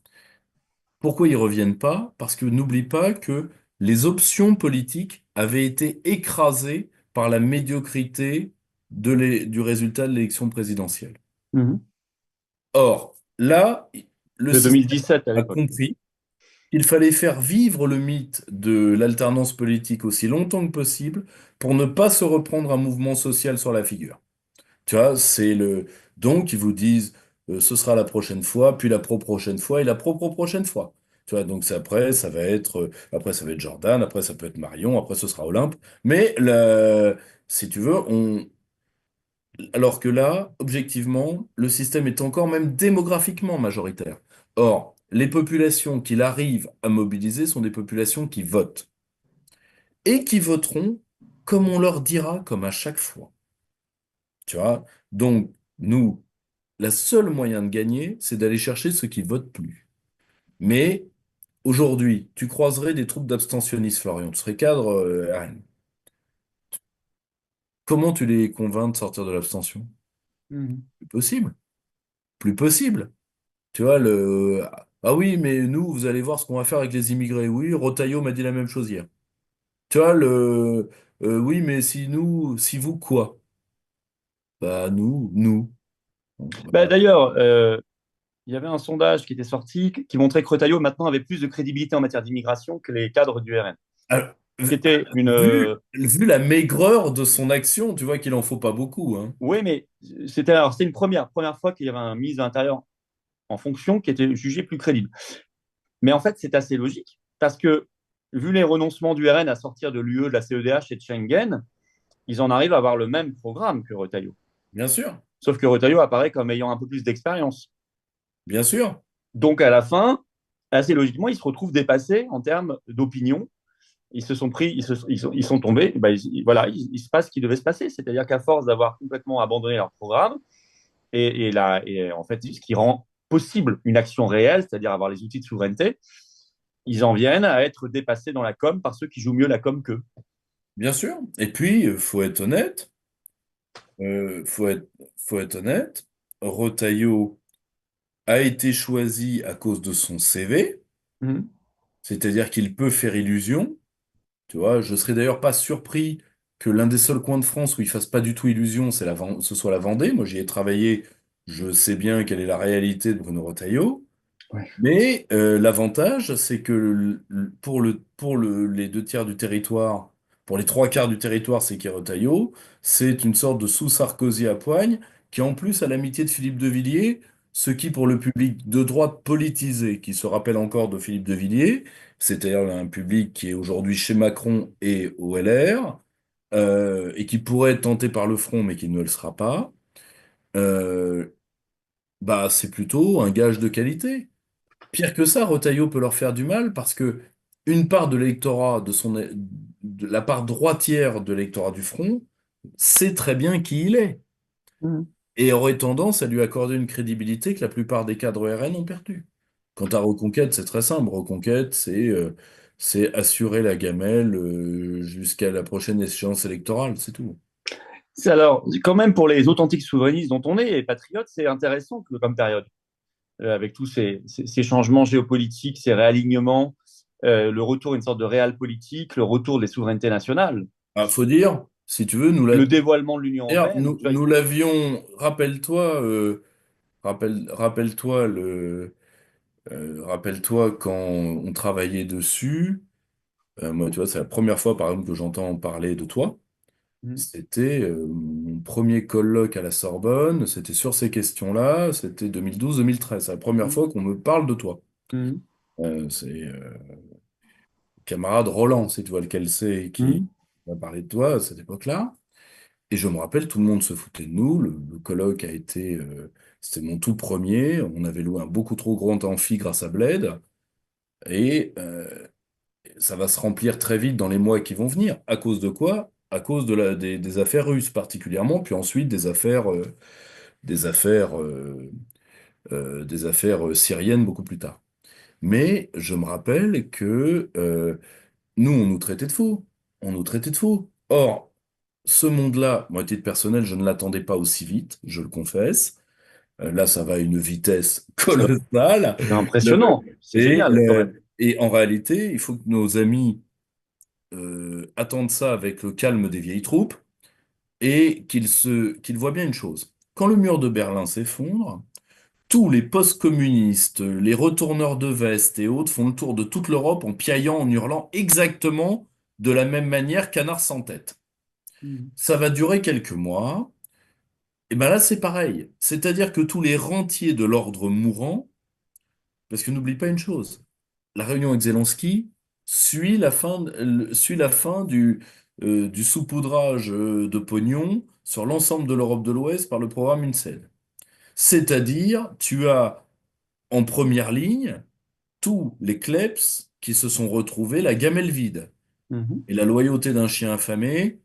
Pourquoi ils reviennent pas? Parce que n'oublie pas que les options politiques avaient été écrasées par la médiocrité du résultat de l'élection présidentielle. mhm. Or, là, le De système 2017 à a l'époque. compris qu'il fallait faire vivre le mythe de l'alternance politique aussi longtemps que possible pour ne pas se reprendre un mouvement social sur la figure. Tu vois, Donc, ils vous disent, ce sera la prochaine fois, puis la prochaine fois et la prochaine fois. Tu vois, donc après, ça va être Jordan, après, ça peut être Marion, après, ce sera Olympe. Mais, si tu veux, alors que là, objectivement, le système est encore même démographiquement majoritaire. Or, les populations qu'il arrive à mobiliser sont des populations qui votent et qui voteront comme on leur dira, comme à chaque fois. Tu vois? Donc, nous, la seule moyen de gagner, c'est d'aller chercher ceux qui votent plus. Mais aujourd'hui, tu croiserais des troupes d'abstentionnistes, Florian. Tu serais cadre RN. Comment tu les convaincs de sortir de l'abstention? Mhm. Plus possible. Plus possible. Tu vois, Ah oui, mais nous, vous allez voir ce qu'on va faire avec les immigrés. Oui, Rotaillot m'a dit la même chose hier. Tu vois, Oui, mais si vous, quoi? Bah, nous. Bon, Bah, voilà. d'ailleurs, il y avait un sondage qui était sorti qui montrait que Retailleau maintenant avait plus de crédibilité en matière d'immigration que les cadres du RN. Alors, Qui était une. vu la maigreur de son action, tu vois qu'il en faut pas beaucoup, hein. Oui, mais c'était une première fois qu'il y avait un ministre de l'Intérieur en fonction qui était jugé plus crédible. Mais en fait, c'est assez logique parce que vu les renoncements du RN à sortir de l'UE, de la CEDH et de Schengen, ils en arrivent à avoir le même programme que Retailleau. Bien sûr, Sauf que Retailleau apparaît comme ayant un peu plus d'expérience. bien sûr, Donc à la fin, assez logiquement, ils se retrouvent dépassés en termes d'opinion. Ils se sont pris, ils sont tombés. Ben, voilà, il se passe ce qui devait se passer. C'est-à-dire qu'à force d'avoir complètement abandonné leur programme, et en fait, ce qui rend possible une action réelle, c'est-à-dire avoir les outils de souveraineté, ils en viennent à être dépassés dans la com par ceux qui jouent mieux la com qu'eux. bien sûr. Et puis, faut être honnête, faut faut être honnête, Retailleau a été choisi à cause de son CV, Mmh. c'est-à-dire qu'il peut faire illusion. Tu vois, je serais d'ailleurs pas surpris que l'un des seuls coins de France où il fasse pas du tout illusion, ce soit la Vendée. Moi, j'y ai travaillé, je sais bien quelle est la réalité de Bruno Retailleau. Ouais. Mais l'avantage, c'est que les deux tiers du territoire, pour les trois quarts du territoire, c'est Retailleau, c'est une sorte de sous-Sarkozy à poigne, qui en plus a l'amitié de Philippe de Villiers, ce qui pour le public de droite politisé, qui se rappelle encore de Philippe de Villiers, c'est-à-dire un public qui est aujourd'hui chez Macron et au LR, et qui pourrait être tenté par le front, mais qui ne le sera pas, euh, bah c'est plutôt un gage de qualité. Pire que ça, Retailleau peut leur faire du mal parce que une part de l'électorat, de la part droitière de l'électorat du Front, sait très bien qui il est Mmh. et aurait tendance à lui accorder une crédibilité que la plupart des cadres RN ont perdue. Quant à Reconquête, c'est très simple. Reconquête, c'est assurer la gamelle jusqu'à la prochaine échéance électorale, c'est tout. C'est alors, quand même, pour les authentiques souverainistes dont on est, les patriotes, c'est intéressant comme période, avec tous ces changements géopolitiques, ces réalignements, le retour à une sorte de réel politique, le retour des souverainetés nationales, Ah, faut dire, si tu veux, le dévoilement de l'Union d'ailleurs, européenne. Tu vois, nous l'avions, rappelle-toi rappelle-toi quand on travaillait dessus. Moi, tu vois, c'est la première fois, par exemple, que j'entends parler de toi. mmh, C'était mon premier colloque à la Sorbonne. C'était sur ces questions-là. C'était 2012-2013. C'est la première mmh, fois qu'on me parle de toi. mmh, C'est camarade Roland, si tu vois lequel c'est, qui mmh, m'a parlé de toi à cette époque-là. Et je me rappelle, tout le monde se foutait de nous. Le colloque a été, c'était mon tout premier. On avait loué un beaucoup trop grand amphi grâce à Bled. Et ça va se remplir très vite dans les mois qui vont venir. À cause de quoi? À cause des affaires russes particulièrement, puis ensuite des affaires, des affaires syriennes beaucoup plus tard. Mais je me rappelle que nous, on nous traitait de fous. On nous traitait de fous. Or, ce monde-là, moi, à titre personnel, je ne l'attendais pas aussi vite, je le confesse. Là, ça va à une vitesse c'est colossale. impressionnant, c'est génial quand même. Et en réalité, il faut que nos amis attendent ça avec le calme des vieilles troupes et qu'ils voient bien une chose. Quand le mur de Berlin s'effondre, tous les post-communistes, les retourneurs de veste et autres font le tour de toute l'Europe en piaillant, en hurlant exactement de la même manière, canard sans tête. Mmh, Ça va durer quelques mois. Et ben là, c'est pareil. C'est-à-dire que tous les rentiers de l'ordre mourant, parce que n'oublie pas une chose, la réunion avec Zelensky suit la fin du saupoudrage de pognon sur l'ensemble de l'Europe de l'Ouest par le programme UNCED. C'est-à-dire, tu as en première ligne tous les klebs qui se sont retrouvés la gamelle vide. mmh, Et la loyauté d'un chien affamé,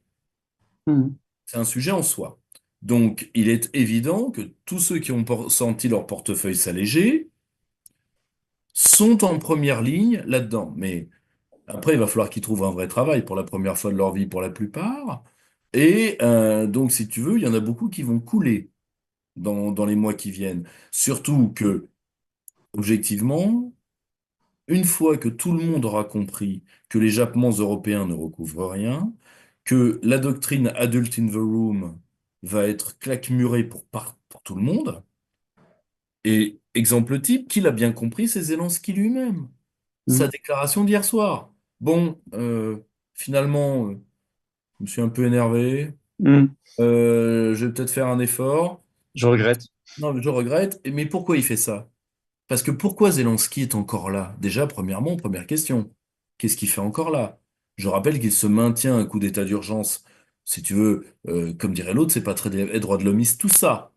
mmh, c'est un sujet en soi. Donc, il est évident que tous ceux qui ont senti leur portefeuille s'alléger sont en première ligne là-dedans. Mais après, il va falloir qu'ils trouvent un vrai travail pour la première fois de leur vie pour la plupart. Et donc, si tu veux, il y en a beaucoup qui vont couler dans les mois qui viennent. Surtout que, objectivement, une fois que tout le monde aura compris que les jappements européens ne recouvrent rien, que la doctrine Adult in the Room va être claquemuré pour tout le monde. Et exemple type, qui l'a bien compris, c'est Zelensky lui-même. Sa Mhm. déclaration d'hier soir. Bon, finalement, je me suis un peu énervé. Mhm. Je vais peut-être faire un effort. Je regrette. Non, mais je regrette. Mais pourquoi il fait ça? Parce que pourquoi Zelensky est encore là? Déjà, premièrement, première question. Qu'est-ce qu'il fait encore là? Je rappelle qu'il se maintient un coup d'état d'urgence. Si tu veux, comme dirait l'autre, c'est pas très des droits de l'homiste, tout ça.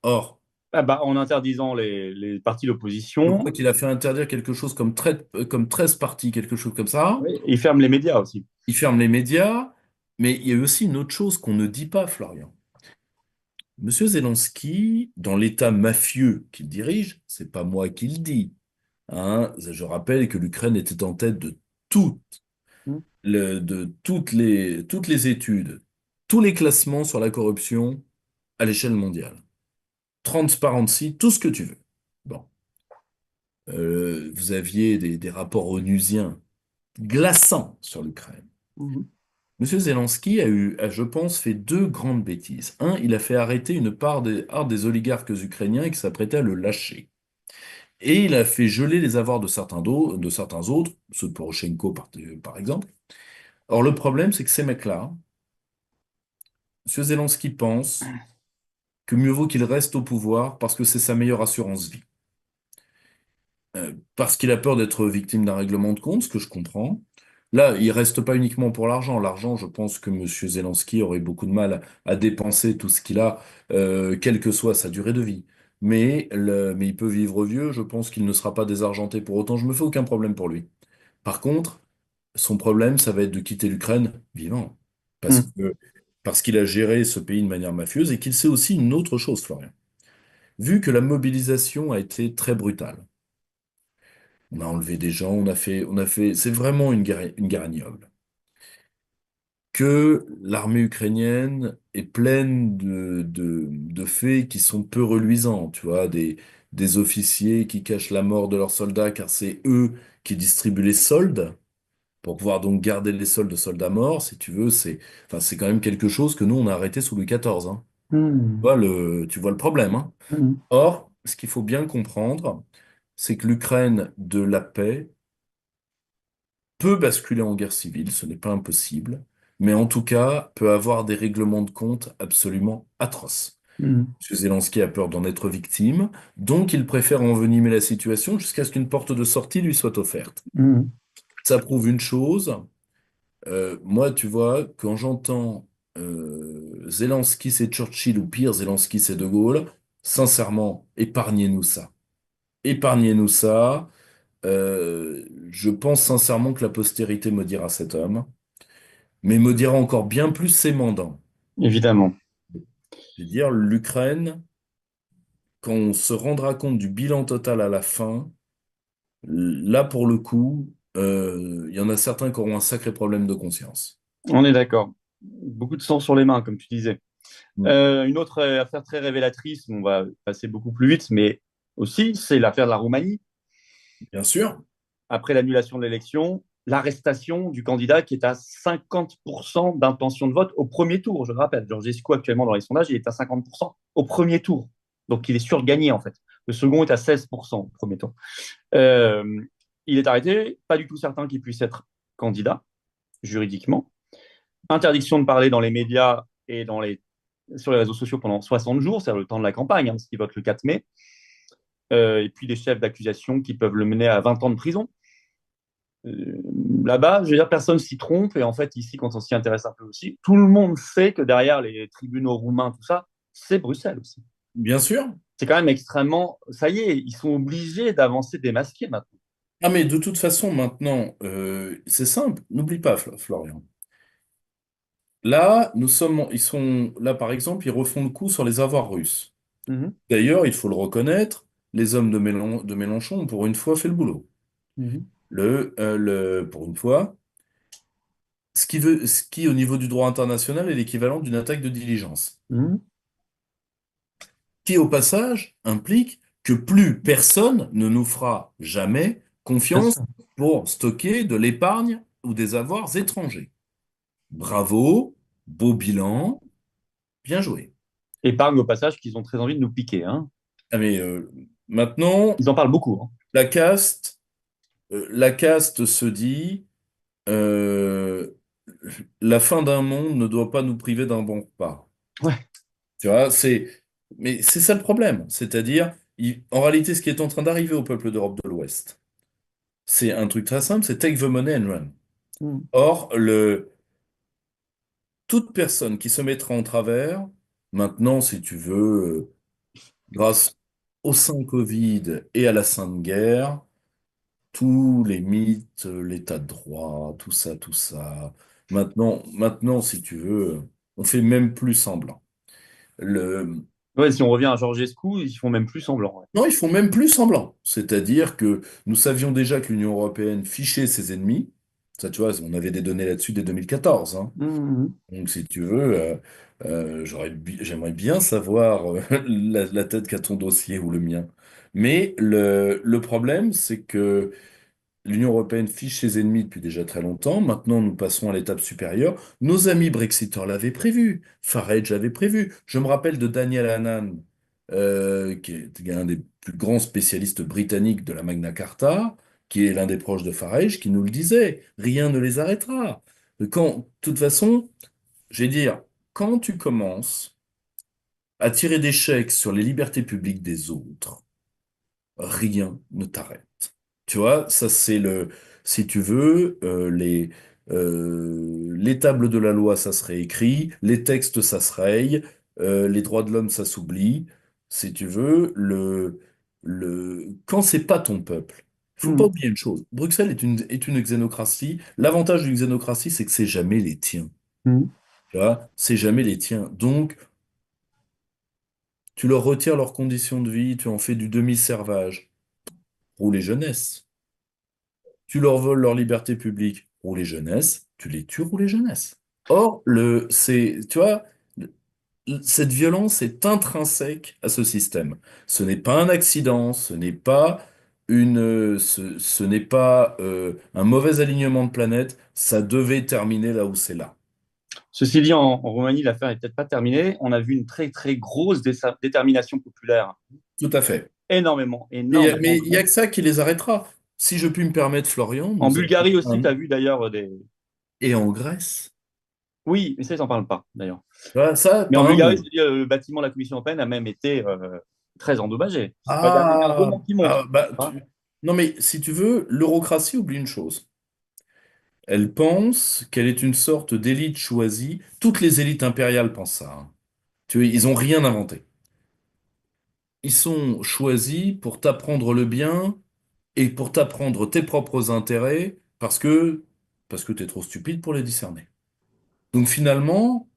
Or, Ah bah, en interdisant les partis je d'opposition, crois qu'il a fait interdire quelque chose comme 13 partis, quelque chose comme ça. oui, il ferme les médias aussi. Il ferme les médias. Mais il y a aussi une autre chose qu'on ne dit pas, Florian. Monsieur Zelensky, dans l'état mafieux qu'il dirige, c'est pas moi qui le dis. Hein, je rappelle que l'Ukraine était en tête de tout Mhm. de toutes les études, tous les classements sur la corruption à l'échelle mondiale. Transparency, tout ce que tu veux. Bon. Vous aviez des rapports onusiens glaçants sur l'Ukraine. Mhm. Monsieur Zelensky je pense, fait deux grandes bêtises. Un, il a fait arrêter une part des oligarques ukrainiens qui s'apprêtaient à le lâcher. Et il a fait geler les avoirs de certains autres, ceux de Poroshenko par exemple. Or, le problème, c'est que ces mecs-là, Monsieur Zelensky pense que mieux vaut qu'il reste au pouvoir parce que c'est sa meilleure assurance vie. Parce qu'il a peur d'être victime d'un règlement de compte, ce que je comprends. Là, il reste pas uniquement pour l'argent. L'argent, je pense que Monsieur Zelensky aurait beaucoup de mal à dépenser tout ce qu'il a, quelle que soit sa durée de vie. Mais il peut vivre vieux. Je pense qu'il ne sera pas désargenté pour autant. Je me fais aucun problème pour lui. Par contre, son problème, ça va être de quitter l'Ukraine vivant. Parce Mhm. que, parce qu'il a géré ce pays de manière mafieuse et qu'il sait aussi une autre chose, Florian. Vu que la mobilisation a été très brutale, on a enlevé des gens, c'est vraiment une guerre ignoble. Que l'armée ukrainienne est pleine de faits qui sont peu reluisants, tu vois, des officiers qui cachent la mort de leurs soldats car c'est eux qui distribuent les soldes pour pouvoir donc garder les soldes de soldats morts, si tu veux, enfin, c'est quand même quelque chose que nous on a arrêté sous Louis XIV, hein. Mhm. Tu vois le problème, hein. Mhm. Or, ce qu'il faut bien comprendre, c'est que l'Ukraine de la paix peut basculer en guerre civile, ce n'est pas impossible, mais en tout cas peut avoir des règlements de compte absolument atroces. Mhm. M. Zelensky a peur d'en être victime, donc il préfère envenimer la situation jusqu'à ce qu'une porte de sortie lui soit offerte. Mhm. Ça prouve une chose, moi tu vois, quand j'entends Zelensky c'est Churchill ou pire, Zelensky c'est De Gaulle, sincèrement, épargnez-nous ça. Épargnez-nous ça. Je pense sincèrement que la postérité maudira cet homme, mais maudira encore bien plus ses mandants. Évidemment. Je veux dire, l'Ukraine, quand on se rendra compte du bilan total à la fin, là pour le coup, il y en a certains qui auront un sacré problème de conscience. On est d'accord. Beaucoup de sang sur les mains, comme tu disais. Mm. Une autre affaire très révélatrice, on va passer beaucoup plus vite, mais aussi, c'est l'affaire de la Roumanie. Bien sûr, Après l'annulation de l'élection, l'arrestation du candidat qui est à 50% d'intention de vote au premier tour. Je le rappelle, Georgescu actuellement dans les sondages, il est à 50% au premier tour. Donc il est sûr de gagner en fait. Le second est à 16% au premier tour. Euh, il est arrêté, pas du tout certain qu'il puisse être candidat juridiquement. Interdiction de parler dans les médias et sur les réseaux sociaux pendant 60 jours, c'est-à-dire le temps de la campagne, hein, parce qu'il vote le 4 mai. Et puis des chefs d'accusation qui peuvent le mener à 20 ans de prison. Euh, Là-bas, je veux dire, personne s'y trompe. Et en fait, ici, quand on s'y intéresse un peu aussi, tout le monde sait que derrière les tribunaux roumains, tout ça, c'est Bruxelles aussi. bien sûr. C'est quand même extrêmement. Ça y est, ils sont obligés d'avancer démasqués maintenant. Ah mais de toute façon, maintenant, c'est simple. N'oublie pas, Florian. Là, là, par exemple, ils refont le coup sur les avoirs russes. Mhm, D'ailleurs, il faut le reconnaître, les hommes de Mélenchon ont pour une fois fait le boulot. mhm, Pour une fois, ce qui, au niveau du droit international, est l'équivalent d'une attaque de diligence. mhm. Qui, au passage, implique que plus personne ne nous fera jamais Bien confiance sûr. pour stocker de l'épargne ou des avoirs étrangers. Bravo, beau bilan, bien joué. Épargne au passage qu'ils ont très envie de nous piquer, hein. Ah, mais maintenant, Ils en parlent beaucoup, hein. la caste, la caste se dit, euh, la fin d'un monde ne doit pas nous priver d'un bon repas. Ouais. Tu vois, mais c'est ça le problème. C'est-à-dire, en réalité, ce qui est en train d'arriver au peuple d'Europe de l'Ouest, c'est un truc très simple, c'est take the money and run. Mm. Or, toute personne qui se mettra en travers, maintenant, si tu veux, grâce au Saint Covid et à la Sainte Guerre, tous les mythes, l'état de droit, tout ça. Maintenant, si tu veux, on fait même plus semblant. Le... Ouais, si on revient à Georgescu, ils font même plus semblant. Ouais. Non, ils font même plus semblant. C'est-à-dire que nous savions déjà que l'Union européenne fichait ses ennemis. Ça, tu vois, on avait des données là-dessus dès 2014, hein. Mhm. Donc, si tu veux, j'aimerais bien savoir la tête qu'a ton dossier ou le mien. Mais le problème, c'est que l'Union européenne fiche ses ennemis depuis déjà très longtemps. Maintenant, nous passons à l'étape supérieure. Nos amis Brexiteurs l'avaient prévu. Farage l'avait prévu. Je me rappelle de Daniel Hannan, qui est un des plus grands spécialistes britanniques de la Magna Carta, qui est l'un des proches de Farage, qui nous le disait. Rien ne les arrêtera. De toute façon, je vais dire, quand tu commences à tirer des chèques sur les libertés publiques des autres, rien ne t'arrête. Tu vois, ça c'est si tu veux, les tables de la loi, ça se réécrit, les textes, ça se raye, les droits de l'homme, ça s'oublie. Si tu veux, quand c'est pas ton peuple, il faut pas Mhm. oublier une chose. Bruxelles est une xénocratie. L'avantage d'une xénocratie, c'est que c'est jamais les tiens. Mhm. Tu vois, c'est jamais les tiens. Donc, tu leur retires leurs conditions de vie, tu en fais du demi-servage. Rouler jeunesse. Tu leur voles leur liberté publique, ou les jeunesses, tu les tues, ou les jeunesses. Or, tu vois, cette violence est intrinsèque à ce système. Ce n'est pas un accident, ce n'est pas un mauvais alignement de planètes, ça devait terminer là où c'est là. Ceci dit, en Roumanie, l'affaire n'est peut-être pas terminée. On a vu une très, très grosse détermination populaire. Tout à fait. Énormément, Mais énormément il n'y a même. que ça qui les arrêtera. Si je puis me permettre, Florian, En nous avons Bulgarie aussi, tu un... as vu d'ailleurs des. Et en Grèce. Oui, mais ça, ils n'en parlent pas d'ailleurs. Tu vois, ça, Mais en pas un Bulgarie, mot. c'est-à-dire, le bâtiment de la Commission européenne a même été très endommagé. Il y a un Ah, roman qui montre. Hein. non mais si tu veux, l'eurocratie oublie une chose. Elle pense qu'elle est une sorte d'élite choisie. Toutes les élites impériales pensent ça, hein. Tu vois, ils ont rien inventé. Ils sont choisis pour t'apprendre le bien et pour t'apprendre tes propres intérêts parce que t'es trop stupide pour les discerner. Donc finalement,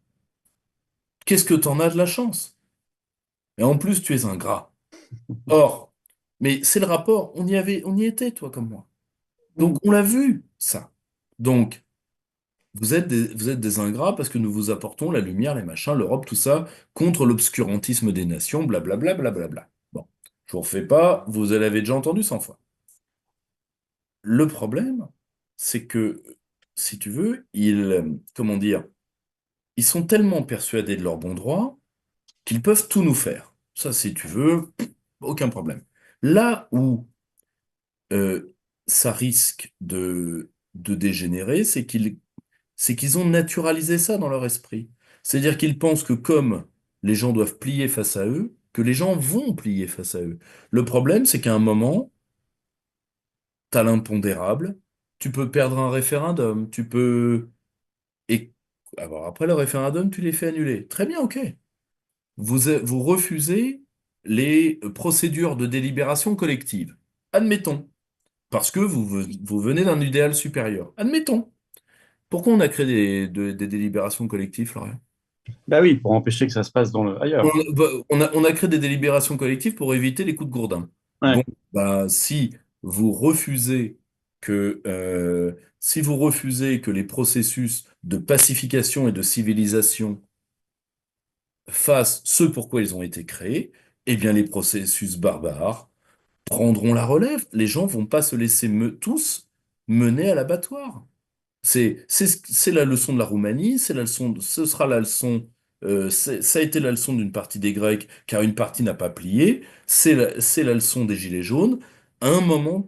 qu'est-ce que t'en as de la chance? Et en plus, tu es ingrat. Or, mais c'est le rapport. On y était, toi comme moi. Donc, Mm. on l'a vu, ça. Donc, vous êtes des ingrats parce que nous vous apportons la lumière, les machins, l'Europe, tout ça, contre l'obscurantisme des nations, blablabla, blablabla. Bon, je vous refais pas, vous l'avez déjà entendu 100 fois. Le problème, c'est que, si tu veux, comment dire, ils sont tellement persuadés de leur bon droit qu'ils peuvent tout nous faire. Ça, si tu veux, aucun problème. Là où ça risque de dégénérer, c'est qu'ils ont naturalisé ça dans leur esprit. C'est-à-dire qu'ils pensent que comme les gens doivent plier face à eux, que les gens vont plier face à eux. Le problème, c'est qu'à un moment, t'as l'impondérable, tu peux perdre un référendum, Et alors après le référendum, tu les fais annuler. Très bien, ok. Vous refusez les procédures de délibération collective. Admettons. Parce que vous venez d'un idéal supérieur. Admettons. Pourquoi on a créé des délibérations collectives, Florian? Bah oui, pour empêcher que ça se passe dans le On, ailleurs. bah, on a créé des délibérations collectives pour éviter les coups de gourdin. Ouais. Donc, bah, vous refusez si vous refusez que les processus de pacification et de civilisation fassent ce pourquoi ils ont été créés, eh bien, les processus barbares prendront la relève. Les gens vont pas se laisser tous mener à l'abattoir. C'est la leçon de la Roumanie, ce sera la leçon Ça a été la leçon d'une partie des Grecs, car une partie n'a pas plié. C'est la leçon des Gilets jaunes. À un moment,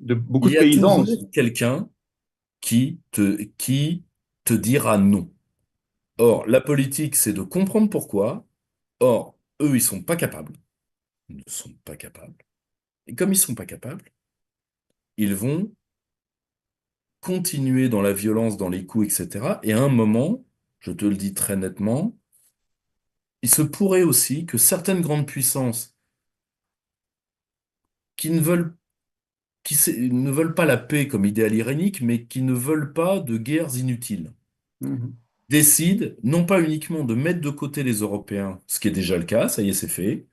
De beaucoup il de y a paysans toujours aussi. quelqu'un qui te dira non. Or, la politique, c'est de comprendre pourquoi. Or, eux, ils sont pas capables. Ils ne sont pas capables. Et comme ils sont pas capables, ils vont continuer dans la violence, dans les coups, etc. Et à un moment, je te le dis très nettement, il se pourrait aussi que certaines grandes puissances qui ne veulent, ne veulent pas la paix comme idéal irénique, mais qui ne veulent pas de guerres inutiles, Mhm. décident non pas uniquement de mettre de côté les Européens, ce qui est déjà le cas, ça y est, c'est fait,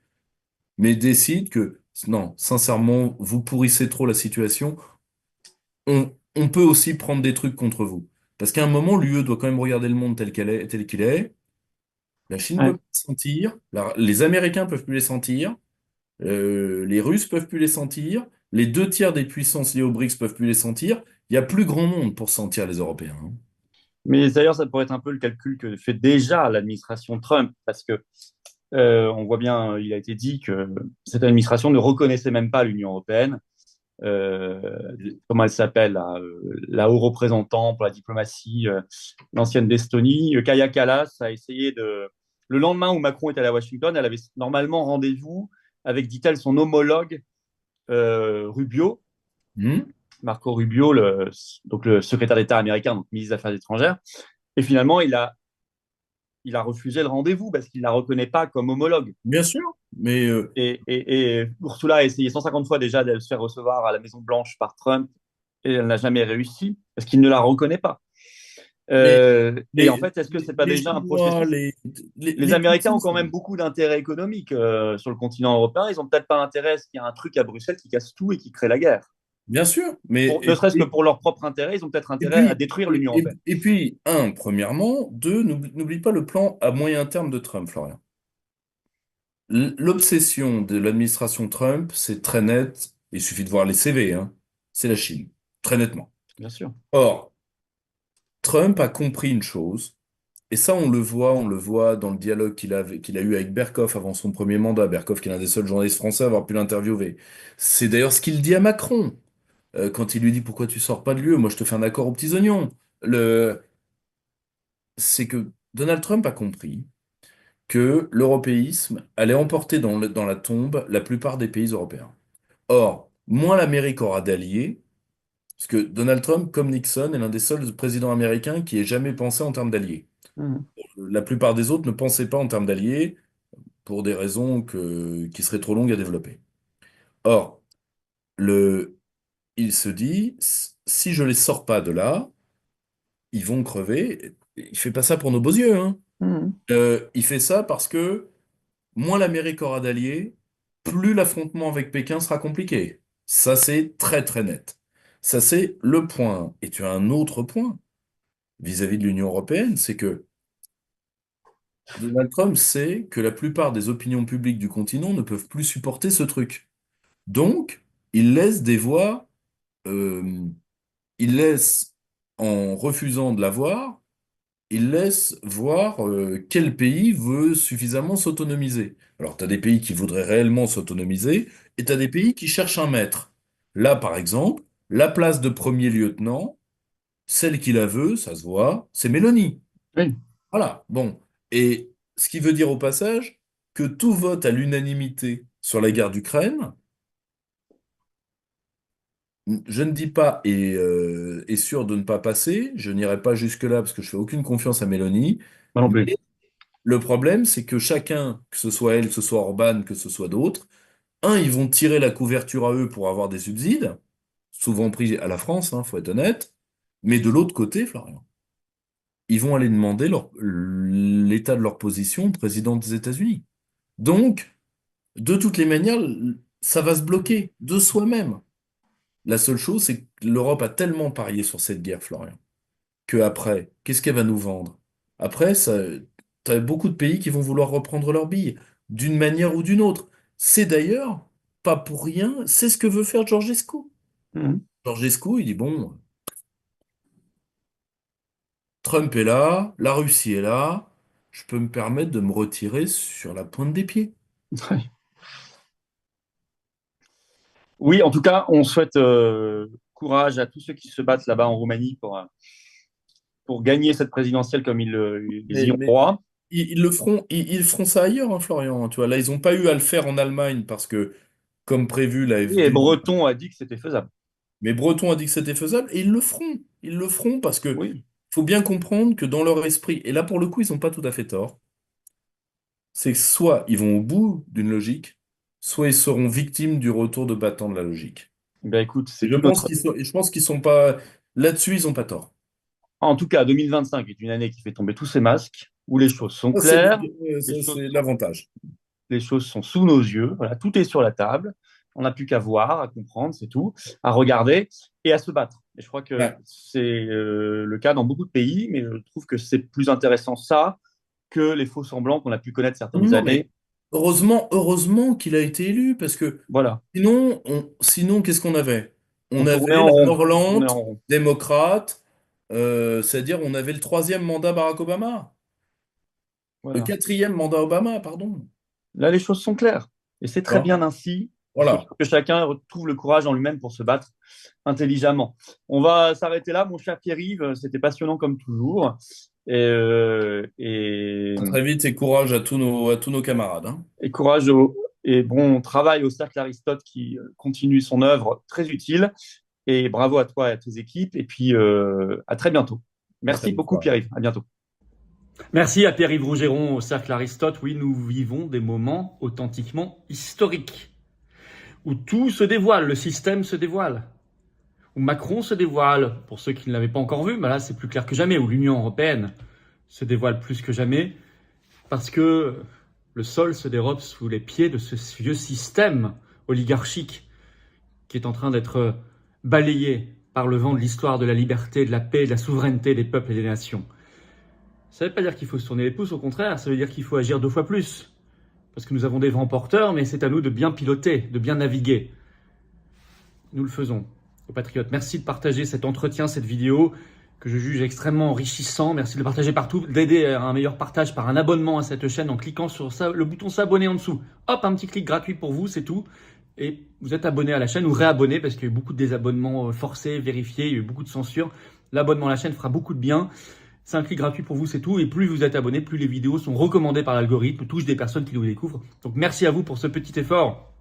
mais décident que, non, sincèrement, vous pourrissez trop la situation, on peut aussi prendre des trucs contre vous. Parce qu'à un moment, l'UE doit quand même regarder le monde tel qu'il est. La Chine peut Ouais. plus les sentir, les Américains peuvent plus les sentir, les Russes peuvent plus les sentir, les deux tiers des puissances liées aux BRICS peuvent plus les sentir. Il y a plus grand monde pour sentir les Européens, hein. Mais d'ailleurs, ça pourrait être un peu le calcul que fait déjà l'administration Trump, parce que on voit bien, il a été dit que cette administration ne reconnaissait même pas l'Union européenne. Comment elle s'appelle, la haut représentant pour la diplomatie, l'ancienne d'Estonie, Kaja Kallas, a essayé de. Le lendemain où Macron est allé à Washington, elle avait normalement rendez-vous avec, dit-elle, son homologue Rubio, Hmm. Marco Rubio, donc le secrétaire d'État américain, donc ministre des Affaires étrangères. Et finalement, il a refusé le rendez-vous parce qu'il ne la reconnaît pas comme homologue. Bien sûr, mais Et Ursula a essayé 150 fois déjà de se faire recevoir à la Maison-Blanche par Trump et elle n'a jamais réussi parce qu'il ne la reconnaît pas. mais Et en fait, est-ce que c'est pas les déjà un Chinois, processus? Les les Américains ont puissances. quand même beaucoup d'intérêts économiques sur le continent européen. Ils n'ont peut-être pas intérêt à ce qu'il y ait un truc à Bruxelles qui casse tout et qui crée la guerre. Bien sûr, mais Ne serait-ce que pour leur propre intérêt, ils ont peut-être et intérêt à puis détruire l'Union européenne. et puis premièrement, deux, n'oublie pas le plan à moyen terme de Trump, Florian. L'obsession de l'administration Trump, c'est très net. Il suffit de voir les CV, hein. C'est la Chine, très nettement. Bien sûr. Or, Trump a compris une chose, et ça on le voit dans le dialogue qu'il a eu avec Berkoff avant son premier mandat. Berkoff, qui est l'un des seuls journalistes français à avoir pu l'interviewer. C'est d'ailleurs ce qu'il dit à Macron. Quand il lui dit pourquoi tu sors pas de l'UE, moi je te fais un accord aux petits oignons. C'est que Donald Trump a compris que l'européisme allait emporter dans la tombe la plupart des pays européens. Or, moins l'Amérique aura d'alliés, parce que Donald Trump, comme Nixon, est l'un des seuls présidents américains qui ait jamais pensé en termes d'alliés. Mhm. La plupart des autres ne pensaient pas en termes d'alliés pour des raisons qui seraient trop longues à développer. Or, le, il se dit, si je les sors pas de là, ils vont crever. Il fait pas ça pour nos beaux yeux, hein. Mhm. Il fait ça parce que moins l'Amérique aura d'alliés, plus l'affrontement avec Pékin sera compliqué. Ça, c'est très très net. Ça, c'est le point. Et tu as un autre point vis-à-vis de l'Union européenne, c'est que Donald Trump sait que la plupart des opinions publiques du continent ne peuvent plus supporter ce truc. Donc, il laisse des voies, euh, il laisse, en refusant de l'avoir, il laisse voir quel pays veut suffisamment s'autonomiser. Alors, tu as des pays qui voudraient réellement s'autonomiser et tu as des pays qui cherchent un maître. Là, par exemple, la place de premier lieutenant, celle qui la veut, ça se voit, c'est Mélanie. Oui. Voilà, bon. Et ce qui veut dire au passage que tout vote à l'unanimité sur la guerre d'Ukraine, je ne dis pas est sûr de ne pas passer, je n'irai pas jusque-là parce que je fais aucune confiance à Mélanie, Moi non mais plus. le problème, c'est que chacun, que ce soit elle, que ce soit Orban, que ce soit d'autres, ils vont tirer la couverture à eux pour avoir des subsides, souvent pris à la France, faut être honnête, mais de l'autre côté, Florian, ils vont aller demander l'état de leur position au président des États-Unis. Donc, de toutes les manières, ça va se bloquer de soi-même. La seule chose, c'est que l'Europe a tellement parié sur cette guerre, Florian, que après, qu'est-ce qu'elle va nous vendre? Après, ça, t'as beaucoup de pays qui vont vouloir reprendre leurs billes, d'une manière ou d'une autre. C'est d'ailleurs, pas pour rien, c'est ce que veut faire Georgescu. Mhm. Georgescu, il dit, bon, Trump est là, la Russie est là, je peux me permettre de me retirer sur la pointe des pieds. Oui, en tout cas, on souhaite courage à tous ceux qui se battent là-bas en Roumanie pour gagner cette présidentielle comme ils y ont Mais droit. ils le feront, ils feront ça ailleurs, hein, Florian. Tu vois, là, ils n'ont pas eu à le faire en Allemagne parce que, comme prévu, Oui, et l'AfD. Breton a dit que c'était faisable. Mais Breton a dit que c'était faisable et ils le feront. Ils le feront parce que Oui, faut bien comprendre que dans leur esprit, et là pour le coup, ils n'ont pas tout à fait tort, c'est que soit ils vont au bout d'une logique, soit ils seront victimes du retour de bâton de la logique. ben écoute, Et c'est tout notre. je pense qu'ils sont pas là-dessus, ils ont pas tort. En tout cas, 2025 est une année qui fait tomber tous ces masques, où les choses sont claires, les Ça, choses c'est l'avantage. les choses sont sous nos yeux. Voilà, tout est sur la table. On n'a plus qu'à voir, à comprendre, c'est tout, à regarder et à se battre. Et je crois que Ouais. c'est le cas dans beaucoup de pays, mais je trouve que c'est plus intéressant ça que les faux semblants qu'on a pu connaître certaines Non, mais années. heureusement qu'il a été élu, parce que Voilà, sinon qu'est-ce qu'on avait? on On tournait avait en la rond, on Norlande tournait en rond. démocrate, c'est-à-dire on avait le troisième mandat Barack Obama, le Voilà. quatrième mandat Obama, pardon. Là, les choses sont claires. Et c'est Tu très vois. bien ainsi. Il faut Voilà. que chacun retrouve le courage en lui-même pour se battre intelligemment. On va s'arrêter là, mon cher Pierre-Yves. C'était passionnant comme toujours. Et À très vite et courage à tous nos camarades, hein. et courage et bon travail au Cercle Aristote qui continue son œuvre très utile. Et bravo à toi et à tes équipes. Et puis à très bientôt. À très Merci vite, beaucoup, Florian. Pierre-Yves. À bientôt. Merci à Pierre-Yves Rougeron au Cercle Aristote. Oui, nous vivons des moments authentiquement historiques où tout se dévoile, le système se dévoile, où Macron se dévoile, pour ceux qui ne l'avaient pas encore vu, mais là c'est plus clair que jamais, où l'Union européenne se dévoile plus que jamais, parce que le sol se dérobe sous les pieds de ce vieux système oligarchique qui est en train d'être balayé par le vent de l'histoire de la liberté, de la paix, de la souveraineté des peuples et des nations. Ça ne veut pas dire qu'il faut se tourner les pouces, au contraire, ça veut dire qu'il faut agir 2 fois plus. Parce que nous avons des vents porteurs, mais c'est à nous de bien piloter, de bien naviguer. Nous le faisons, aux Patriotes. Merci de partager cet entretien, cette vidéo, que je juge extrêmement enrichissant. Merci de le partager partout, d'aider à un meilleur partage par un abonnement à cette chaîne en cliquant sur ça, le bouton s'abonner en dessous. Hop, un petit clic gratuit pour vous, c'est tout. Et vous êtes abonné à la chaîne ou réabonné parce qu'il y a eu beaucoup de désabonnements forcés, vérifiés, il y a eu beaucoup de censure. L'abonnement à la chaîne fera beaucoup de bien. C'est un clic gratuit pour vous, c'est tout. Et plus vous êtes abonné, plus les vidéos sont recommandées par l'algorithme, touchent des personnes qui nous découvrent. Donc merci à vous pour ce petit effort.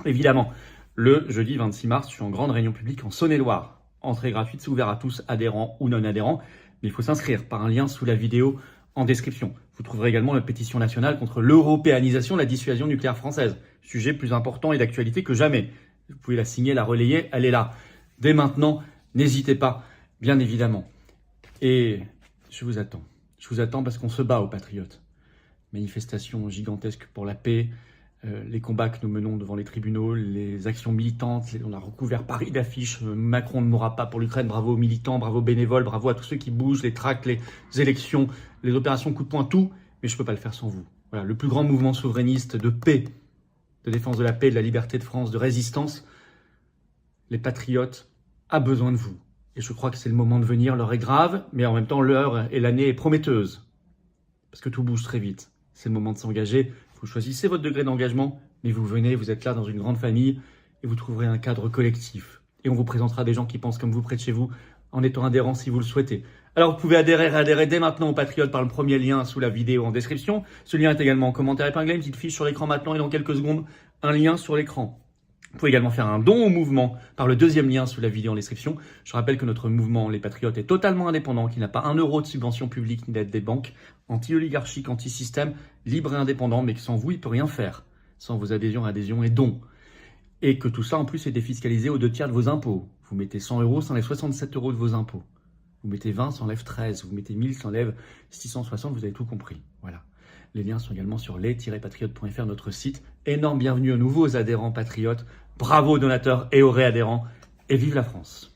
Évidemment, le jeudi 26 mars, je suis en grande réunion publique en Saône-et-Loire. Entrée gratuite, c'est ouvert à tous, adhérents ou non adhérents. Mais il faut s'inscrire par un lien sous la vidéo en description. Vous trouverez également la pétition nationale contre l'européanisation de la dissuasion nucléaire française. Sujet plus important et d'actualité que jamais. Vous pouvez la signer, la relayer, elle est là. Dès maintenant, n'hésitez pas, bien évidemment. Et je vous attends. Je vous attends parce qu'on se bat aux Patriotes. Manifestations gigantesques pour la paix, les combats que nous menons devant les tribunaux, les actions militantes, on a recouvert Paris d'affiches, Macron ne mourra pas pour l'Ukraine, bravo aux militants, bravo aux bénévoles, bravo à tous ceux qui bougent, les tracts, les élections, les opérations coup de poing, tout, mais je ne peux pas le faire sans vous. Voilà, le plus grand mouvement souverainiste de paix, de défense de la paix, de la liberté de France, de résistance, les Patriotes, a besoin de vous. Et je crois que c'est le moment de venir, l'heure est grave, mais en même temps l'heure et l'année est prometteuse, parce que tout bouge très vite. C'est le moment de s'engager. Vous choisissez votre degré d'engagement, mais vous venez, vous êtes là dans une grande famille et vous trouverez un cadre collectif. Et on vous présentera des gens qui pensent comme vous près de chez vous en étant adhérents si vous le souhaitez. Alors vous pouvez adhérer dès maintenant aux Patriotes par le premier lien sous la vidéo en description. Ce lien est également en commentaire épinglé, une petite fiche sur l'écran maintenant et dans quelques secondes, un lien sur l'écran. Vous pouvez également faire un don au mouvement par le deuxième lien sous la vidéo en description. Je rappelle que notre mouvement, les Patriotes, est totalement indépendant, qu'il n'a pas 1 euro de subvention publique ni d'aide des banques, anti-oligarchique, anti-système, libre et indépendant, mais que sans vous, il ne peut rien faire, sans vos adhésions et dons. Et que tout ça, en plus, est défiscalisé aux 2/3 de vos impôts. Vous mettez 100 euros, ça enlève 67 euros de vos impôts. Vous mettez 20, ça enlève 13. Vous mettez 1000, ça enlève 660, vous avez tout compris. Voilà. Les liens sont également sur les-patriotes.fr, notre site. Énorme bienvenue aux nouveaux adhérents patriotes. Bravo aux donateurs et aux réadhérents. Et vive la France!